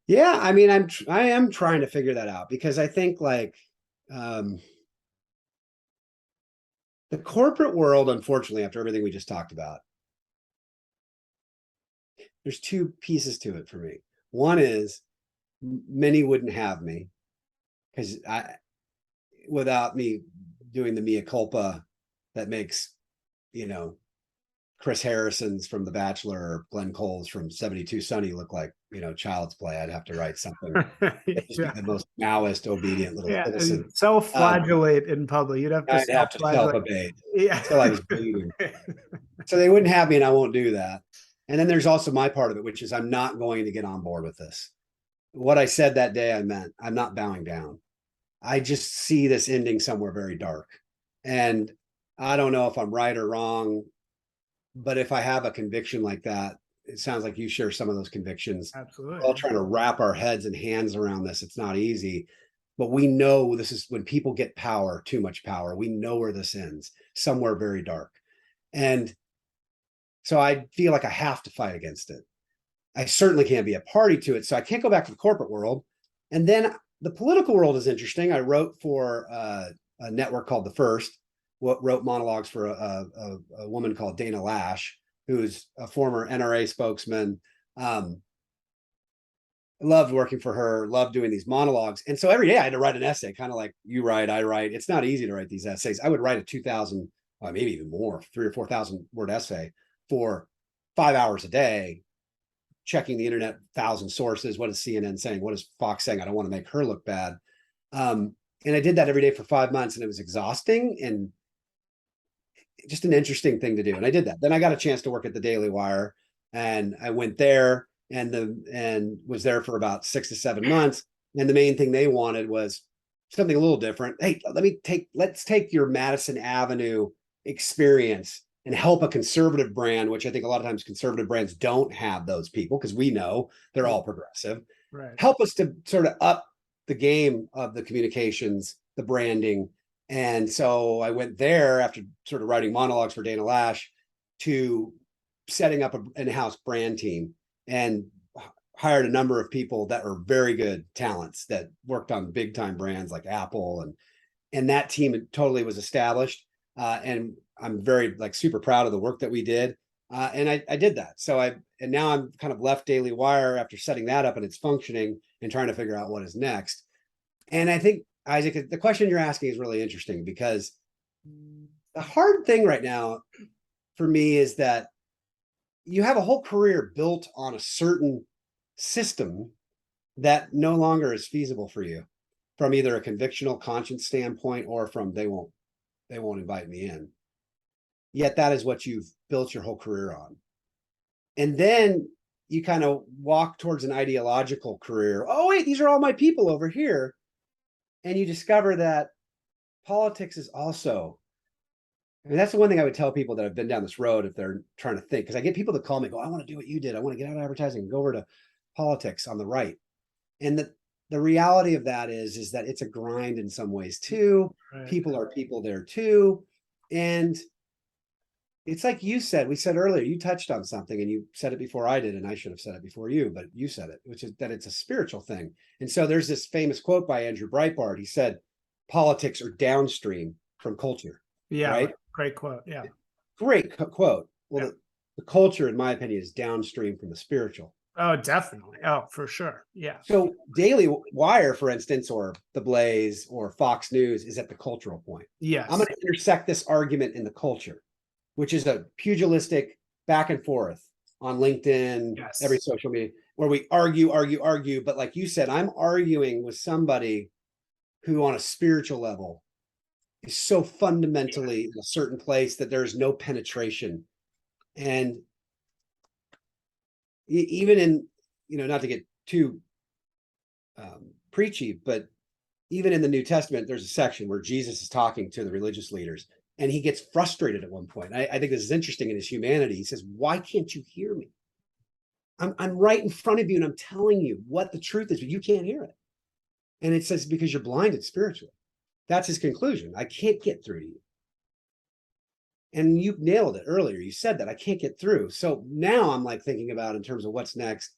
Yeah, I mean, I am trying to figure that out because I think the corporate world, unfortunately, after everything we just talked about, there's two pieces to it for me. One is many wouldn't have me because without me doing the mea culpa that makes, Chris Harrison's from The Bachelor or Glenn Cole's from 72 Sunny look like, child's play. I'd have to write something the most Maoist, obedient little citizen. Self-flagellate in public. You'd have to self-abate until I was bleeding. So they wouldn't have me, and I won't do that. And then there's also my part of it, which is I'm not going to get on board with this. What I said that day, I meant I'm not bowing down. I just see this ending somewhere very dark. And I don't know if I'm right or wrong, but if I have a conviction like that, it sounds like you share some of those convictions. Absolutely. We're all trying to wrap our heads and hands around this. It's not easy, but we know this is when people get power, too much power. We know where this ends, somewhere very dark. And so I feel like I have to fight against it. I certainly can't be a party to it. So I can't go back to the corporate world. And then the political world is interesting. I wrote for a network called The First, wrote monologues for a woman called Dana Lash, who's a former NRA spokesman. Loved working for her, loved doing these monologues. And so every day I had to write an essay, kind of like you write, I write. It's not easy to write these essays. I would write a 2,000, maybe even more, 3,000 or 4,000 word essay for 5 hours a day, checking the internet, 1,000 sources. What is CNN saying? What is Fox saying? I don't want to make her look bad. And I did that every day for 5 months, and it was exhausting and just an interesting thing to do. And I did that. Then I got a chance to work at the Daily Wire, and I went there and was there for about 6 to 7 months. And the main thing they wanted was something a little different. Hey, let's take your Madison Avenue experience and help a conservative brand, which I think a lot of times conservative brands don't have those people, because we know they're all progressive. Right. Help us to sort of up the game of the communications, the branding. And so I went there after sort of writing monologues for Dana Lash to setting up an in-house brand team, and hired a number of people that were very good talents that worked on big time brands like Apple, and that team totally was established. And I'm very super proud of the work that we did. And I did that. And now I'm kind of left Daily Wire after setting that up and it's functioning and trying to figure out what is next. And I think, Isaac, the question you're asking is really interesting, because the hard thing right now for me is that you have a whole career built on a certain system that no longer is feasible for you, from either a convictional conscience standpoint or from they won't invite me in. Yet that is what you've built your whole career on. And then you kind of walk towards an ideological career. Oh, wait, these are all my people over here. And you discover that politics is also, I mean, that's the one thing I would tell people that have been down this road if they're trying to think, because I get people that call me and go, I want to do what you did. I want to get out of advertising and go over to politics on the right. And the reality of that is that it's a grind in some ways too. Right. People are people there too. And it's like you said, we said earlier, you touched on something and you said it before I did, and I should have said it before you, but you said it, which is that it's a spiritual thing. And so there's this famous quote by Andrew Breitbart. He said, politics are downstream from culture. Yeah. Right? Great quote. Yeah. Great quote. Well, the culture, in my opinion, is downstream from the spiritual. Oh, definitely. Oh, for sure. Yeah. So Daily Wire, for instance, or The Blaze or Fox News is at the cultural point. Yes. I'm going to intersect this argument in the culture, which is a pugilistic back and forth on LinkedIn, every social media, where we argue. But like you said, I'm arguing with somebody who on a spiritual level is so fundamentally in a certain place that there's no penetration. And even in, not to get too preachy, but even in the New Testament, there's a section where Jesus is talking to the religious leaders, and he gets frustrated at one point. I think this is interesting in his humanity. He says, why can't you hear me? I'm right in front of you, and I'm telling you what the truth is, but you can't hear it. And it says, because you're blinded spiritually. That's his conclusion. I can't get through to you. And you nailed it earlier. You said that I can't get through. So now I'm thinking about in terms of what's next.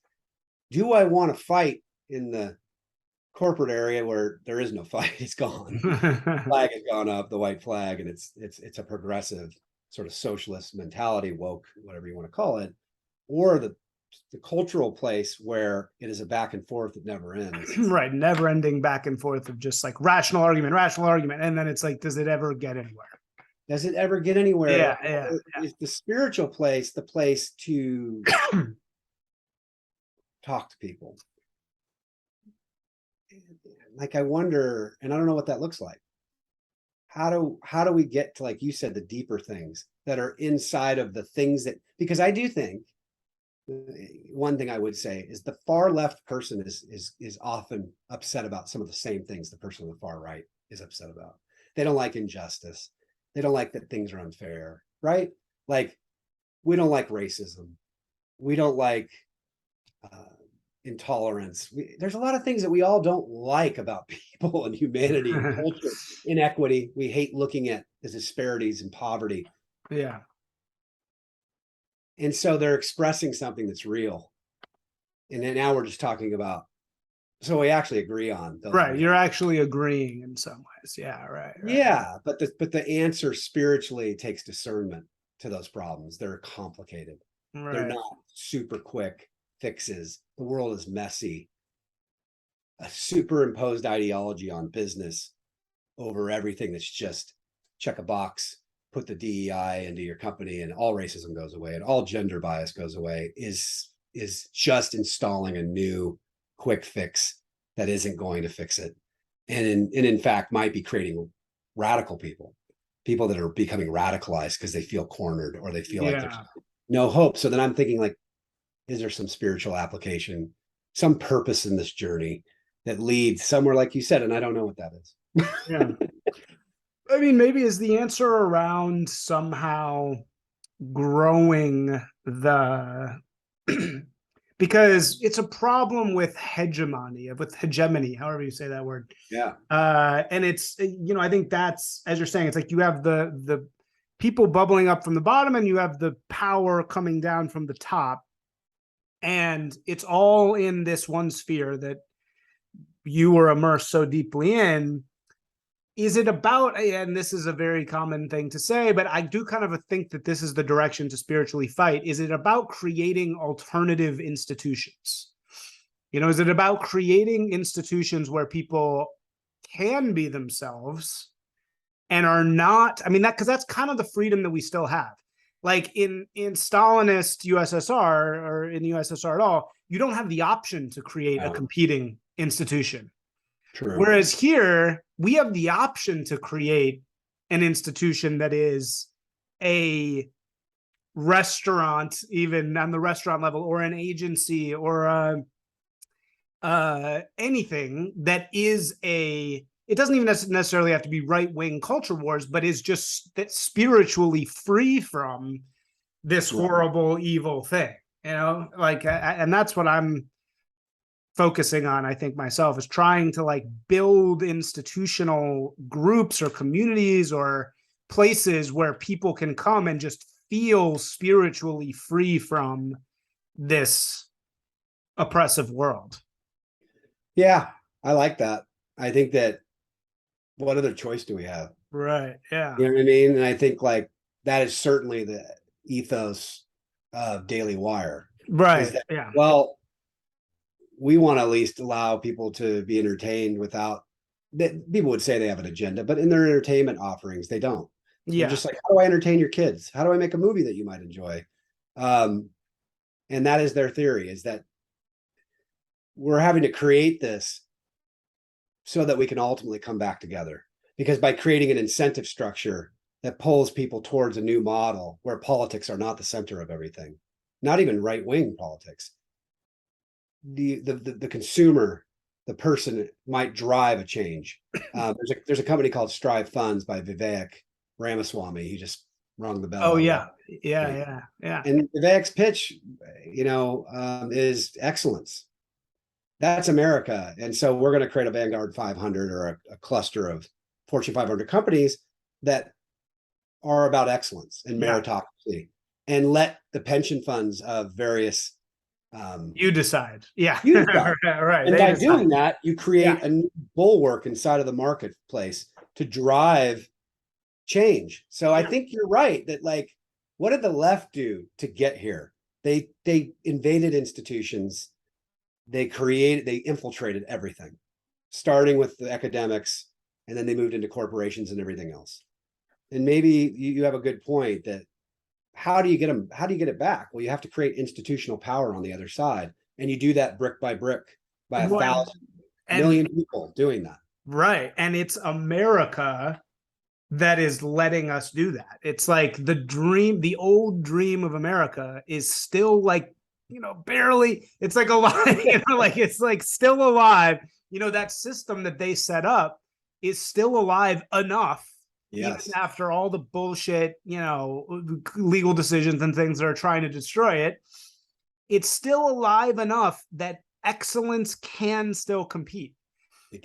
Do I want to fight in the corporate area where there is no fight? It's gone. The flag has gone up, the white flag, and it's a progressive sort of socialist mentality, woke, whatever you want to call it, or the cultural place where it is a back and forth that never ends. Right. Never ending back and forth of just rational argument. And then it's does it ever get anywhere? Does it ever get anywhere? Yeah. Is the spiritual place the place to talk to people? I wonder, and I don't know what that looks like. How do we get to, like you said, the deeper things that are inside of the things that, because I do think one thing I would say is the far left person is often upset about some of the same things the person on the far right is upset about. They don't like injustice. They don't like that things are unfair, right? We don't like racism. We don't like intolerance. There's a lot of things that we all don't like about people and humanity and culture, inequity. We hate looking at the disparities and poverty. Yeah. And so they're expressing something that's real. And then now we're just talking about, so we actually agree on those. Right. You're actually agreeing in some ways. Yeah. Right. Yeah. But the answer spiritually takes discernment to those problems. They're complicated. Right. They're not super quick fixes. The world is messy. A superimposed ideology on business over everything that's just check a box, put the DEI into your company, and all racism goes away and all gender bias goes away is is just installing a new quick fix that isn't going to fix it. And in fact, might be creating radical people that are becoming radicalized because they feel cornered or they feel like there's no hope. So then I'm thinking, like, is there some spiritual application, some purpose in this journey that leads somewhere, like you said, and I don't know what that is. Yeah. I mean, maybe is the answer around somehow growing the because it's a problem with hegemony, however you say that word. Yeah. And it's, I think that's, as you're saying, it's like you have the people bubbling up from the bottom and you have the power coming down from the top. And it's all in this one sphere that you were immersed so deeply in. Is it about, and this is a very common thing to say, but I do kind of think that this is the direction to spiritually fight. Is it about creating alternative institutions? Is it about creating institutions where people can be themselves and are not, because that's kind of the freedom that we still have. Like in Stalinist USSR or in the USSR at all, you don't have the option to create a competing institution. True. Whereas here, we have the option to create an institution that is a restaurant, even on the restaurant level, or an agency, or anything that is it doesn't even necessarily have to be right-wing culture wars, but is just that spiritually free from this horrible, evil thing, and that's what I'm focusing on, I think, myself, is trying to like build institutional groups or communities or places where people can come and just feel spiritually free from this oppressive world. Yeah, I like that. I think that what other choice do we have? Right. Yeah. You know what I mean? And I think like that is certainly the ethos of Daily Wire. Right. That, yeah. Well, we want to at least allow people to be entertained without that. People would say they have an agenda, but in their entertainment offerings, they don't. They're just like, how do I entertain your kids? How do I make a movie that you might enjoy? And that is their theory, is that we're having to create this so that we can ultimately come back together. Because by creating an incentive structure that pulls people towards a new model where politics are not the center of everything, not even right-wing politics, the consumer, the person might drive a change. There's a company called Strive Funds by Vivek Ramaswamy. He just rung the bell. Oh yeah. Yeah. And Vivek's pitch, is excellence. That's America. And so we're going to create a Vanguard 500 or a cluster of Fortune 500 companies that are about excellence and meritocracy, and let the pension funds of various you decide. Yeah. You decide. Right. And by doing that, you create a new bulwark inside of the marketplace to drive change. So I think you're right that, like, what did the left do to get here? They invaded institutions. They infiltrated everything, starting with the academics, and then they moved into corporations and everything else. And maybe you have a good point that how do you get them? How do you get it back? Well, you have to create institutional power on the other side. And you do that brick by brick by 1,000 million people doing that. Right. And it's America that is letting us do that. It's like the old dream of America is still like, barely, it's like alive, it's like still alive. That system that they set up is still alive enough. Yes. Even after all the bullshit, legal decisions and things that are trying to destroy it, it's still alive enough that excellence can still compete.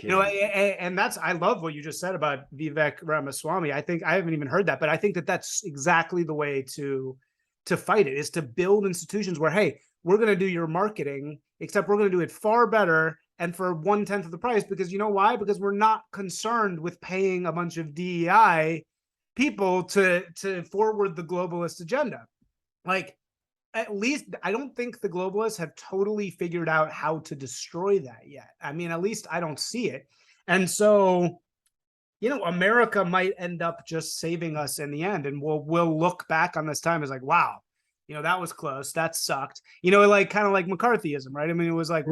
And I love what you just said about Vivek Ramaswamy. I think I haven't even heard that, but I think that that's exactly the way to fight it, is to build institutions where, hey, we're going to do your marketing, except we're going to do it far better and for 1/10 of the price. Because you know why? Because we're not concerned with paying a bunch of DEI people to forward the globalist agenda. Like, at least I don't think the globalists have totally figured out how to destroy that yet. At least I don't see it. And so, America might end up just saving us in the end. And we'll look back on this time as like, wow, That was close. That sucked. Like kind of like McCarthyism, right? I mean, it was like,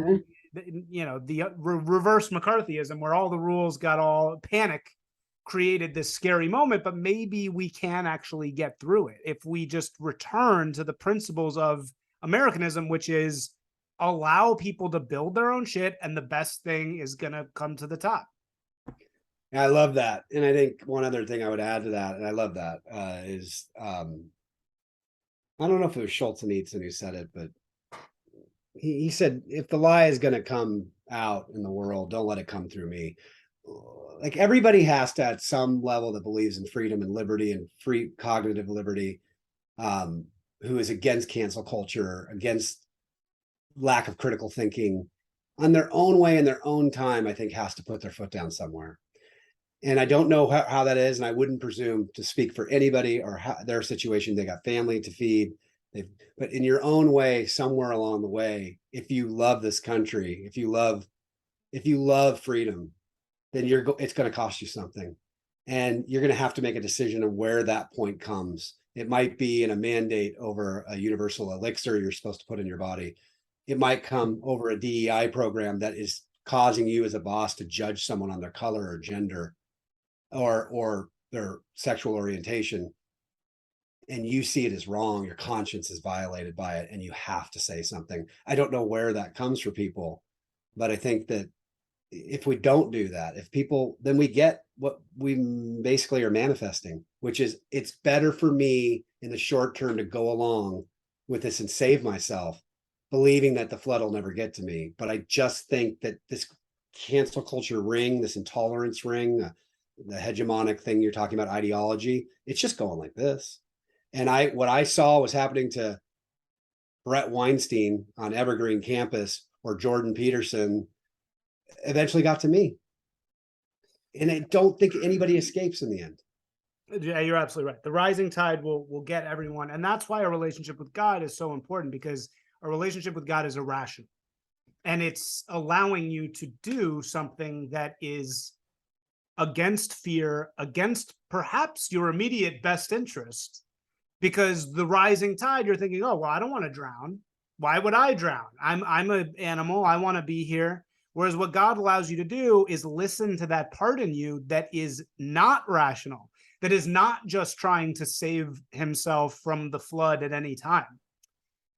the reverse McCarthyism where all the rules got all panic created this scary moment, but maybe we can actually get through it if we just return to the principles of Americanism, which is allow people to build their own shit, and the best thing is going to come to the top. I love that. And I think one other thing I would add to that, and I love that, is I don't know if it was Schulzenegger who said it, but he said, if the lie is going to come out in the world, don't let it come through me. Like everybody has to, at some level, that believes in freedom and liberty and free cognitive liberty, who is against cancel culture, against lack of critical thinking, on their own way, in their own time, I think has to put their foot down somewhere. And I don't know how that is, and I wouldn't presume to speak for anybody or their situation. They got family to feed. But in your own way, somewhere along the way, if you love this country, if you love freedom, then it's going to cost you something, and you're going to have to make a decision of where that point comes. It might be in a mandate over a universal elixir you're supposed to put in your body. It might come over a DEI program that is causing you as a boss to judge someone on their color or gender or their sexual orientation, and you see it as wrong. Your conscience is violated by it, and you have to say something. I don't know where that comes for people, but I think that if we don't do that, then we get what we basically are manifesting, which is, it's better for me in the short term to go along with this and save myself, believing that the flood will never get to me. But I just think that this cancel culture ring, this intolerance ring, the hegemonic thing you're talking about, ideology, it's just going like this. And what I saw was happening to Brett Weinstein on Evergreen campus, or Jordan Peterson, eventually got to me. And I don't think anybody escapes in the end. Yeah, you're absolutely right. The rising tide will get everyone. And that's why a relationship with God is so important, because a relationship with God is irrational. And it's allowing you to do something that is against fear, against perhaps your immediate best interest, because the rising tide, you're thinking, oh, well, I don't want to drown. Why would I drown? I'm an animal. I want to be here. Whereas what God allows you to do is listen to that part in you that is not rational, that is not just trying to save himself from the flood at any time.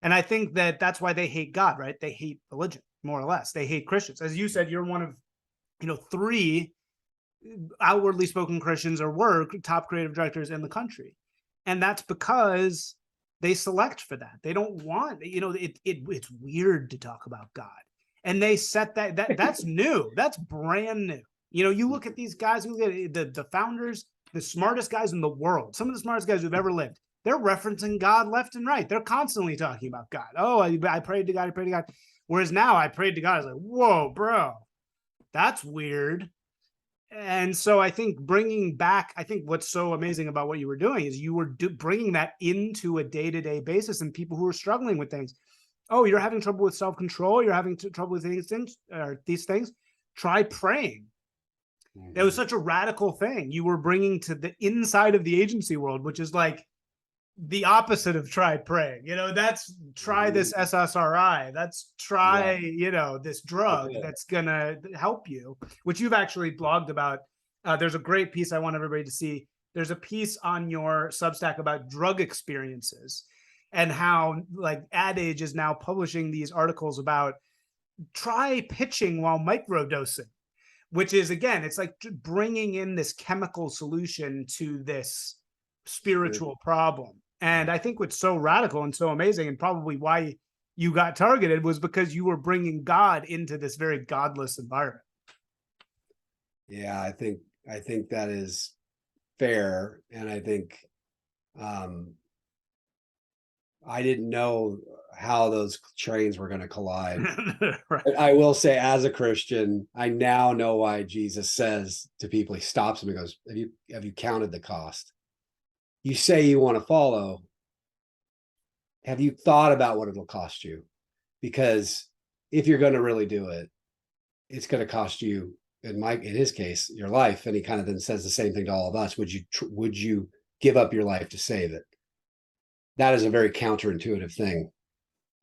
And I think that that's why they hate God, right? They hate religion, more or less. They hate Christians. As you said, you're one of 3 outwardly spoken Christians, or were top creative directors in the country. And that's because they select for that. They don't want, it's weird to talk about God. And they set that's new. That's brand new. You look at these guys, you look at the founders, the smartest guys in the world, some of the smartest guys who've ever lived. They're referencing God left and right. They're constantly talking about God. Oh, I prayed to God, I prayed to God. Whereas now I prayed to God, I was like, whoa, bro, that's weird. And so I think bringing back, I think what's so amazing about what you were doing is you were bringing that into a day-to-day basis, and people who are struggling with things. Oh, you're having trouble with self-control. You're having trouble with these things. Try praying. Mm-hmm. That was such a radical thing you were bringing to the inside of the agency world, which is like the opposite of try praying. That's try this SSRI. That's try, this drug that's gonna help you, which you've actually blogged about. There's a great piece I want everybody to see. There's a piece on your Substack about drug experiences, and how like Ad Age is now publishing these articles about try pitching while microdosing, which is, again, it's like bringing in this chemical solution to this spiritual problem. And I think what's so radical and so amazing, and probably why you got targeted, was because you were bringing God into this very godless environment. Yeah, I think that is fair. And I think I didn't know how those trains were going to collide. Right. But I will say, as a Christian, I now know why Jesus says to people, he stops them and goes, have you counted the cost? You say you want to follow. Have you thought about what it'll cost you? Because if you're going to really do it, it's going to cost you, in his case, your life. And he kind of then says the same thing to all of us. Would you give up your life to save it? that is a very counterintuitive thing.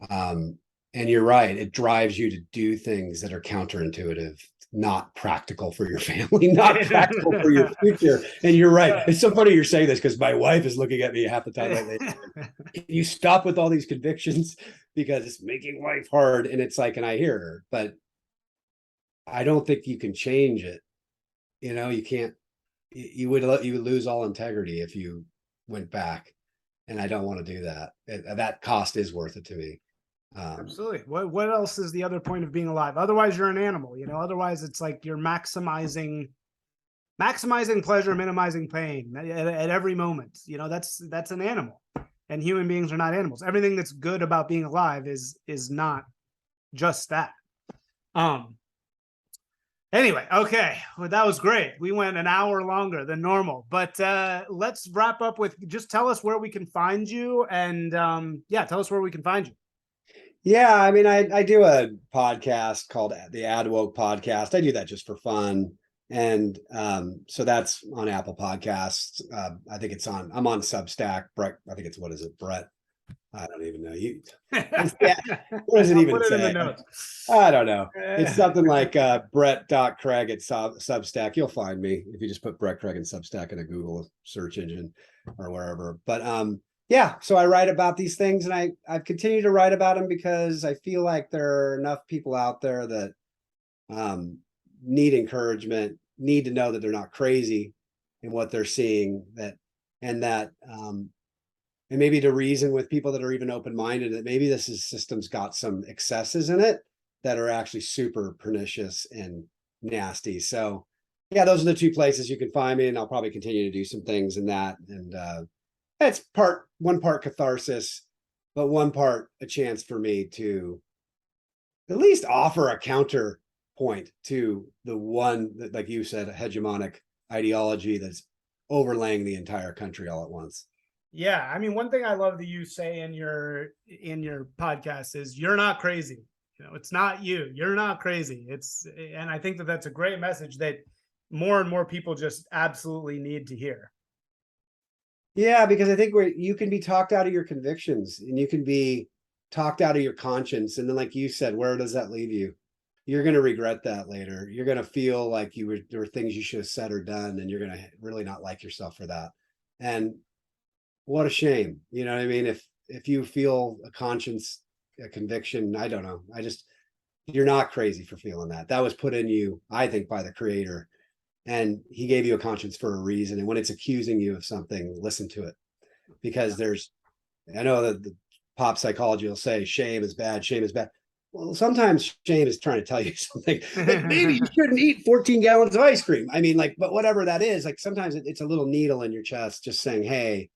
And you're right, it drives you to do things that are counterintuitive, not practical for your family, not practical for your future. And you're right. It's so funny you're saying this because my wife is looking at me half the time lately. Can you stop with all these convictions because it's making life hard? And it's like, and I hear her, but I don't think you can change it. You can't. You would lose all integrity if you went back, and I don't want to do that. That cost is worth it to me. Absolutely. What else is the other point of being alive? Otherwise, you're an animal. Otherwise, it's like you're maximizing pleasure, minimizing pain at every moment. That's an animal, and human beings are not animals. Everything that's good about being alive is not just that. Anyway, okay, well, that was great. We went an hour longer than normal, but let's wrap up with just tell us where we can find you, and tell us where we can find you. Yeah, I mean, I do a podcast called the Adwoke Podcast. I do that just for fun. And so that's on Apple Podcasts. I think I'm on Substack. Brett, I think it's, what is it, Brett? I don't even know. What does it even say? I don't know. It's something like Brett.Craig at Substack. You'll find me if you just put Brett Craig and Substack in a Google search engine or wherever. But so I write about these things, and I've continued to write about them because I feel like there are enough people out there that need encouragement, need to know that they're not crazy in what they're seeing, and maybe to reason with people that are even open-minded that maybe this system's got some excesses in it that are actually super pernicious and nasty. So yeah, those are the two places you can find me, and I'll probably continue to do some things in that. And it's one part catharsis, but one part a chance for me to at least offer a counterpoint to the one that, like you said, a hegemonic ideology that's overlaying the entire country all at once. Yeah, I mean, one thing I love that you say in your podcast is you're not crazy. It's not you. You're not crazy. And I think that that's a great message that more and more people just absolutely need to hear. Yeah, because I think you can be talked out of your convictions, and you can be talked out of your conscience. And then, like you said, where does that leave you? You're going to regret that later. You're going to feel like there were things you should have said or done, and you're going to really not like yourself for that. And what a shame. You know what I mean? If you feel a conscience, a conviction, I don't know. You're not crazy for feeling that. That was put in you, I think, by the Creator. And he gave you a conscience for a reason. And when it's accusing you of something, listen to it. Because I know that the pop psychology will say shame is bad, shame is bad. Well, sometimes shame is trying to tell you something. Like, maybe you shouldn't eat 14 gallons of ice cream. I mean, but whatever that is, like sometimes it's a little needle in your chest just saying, hey,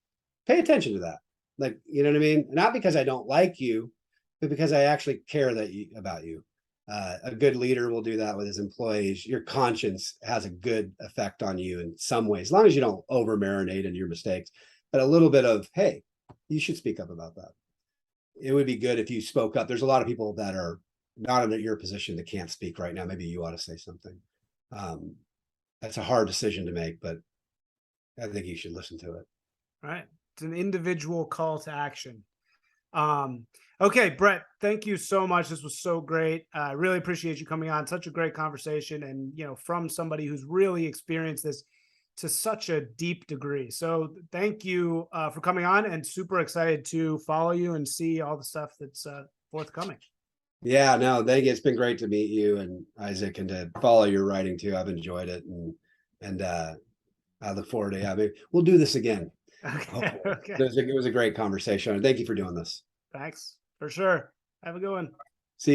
pay attention to that. Like, you know what I mean? Not because I don't like you, but because I actually care about you. A good leader will do that with his employees. Your conscience has a good effect on you in some ways, as long as you don't over marinate in your mistakes, but a little bit of, hey, you should speak up about that. It would be good if you spoke up. There's a lot of people that are not in your position that can't speak right now. Maybe you ought to say something. That's a hard decision to make, but I think you should listen to it. All right. It's an individual call to action. Okay, Brett, thank you so much. This was so great. I really appreciate you coming on. Such a great conversation, and from somebody who's really experienced this to such a deep degree. So thank you for coming on, and super excited to follow you and see all the stuff that's forthcoming. Yeah, no, thank you. It's been great to meet you and Isaac, and to follow your writing too. I've enjoyed it, and I look forward to having. We'll do this again. Okay. It was a great conversation. Thank you for doing this. Thanks. For sure. Have a good one.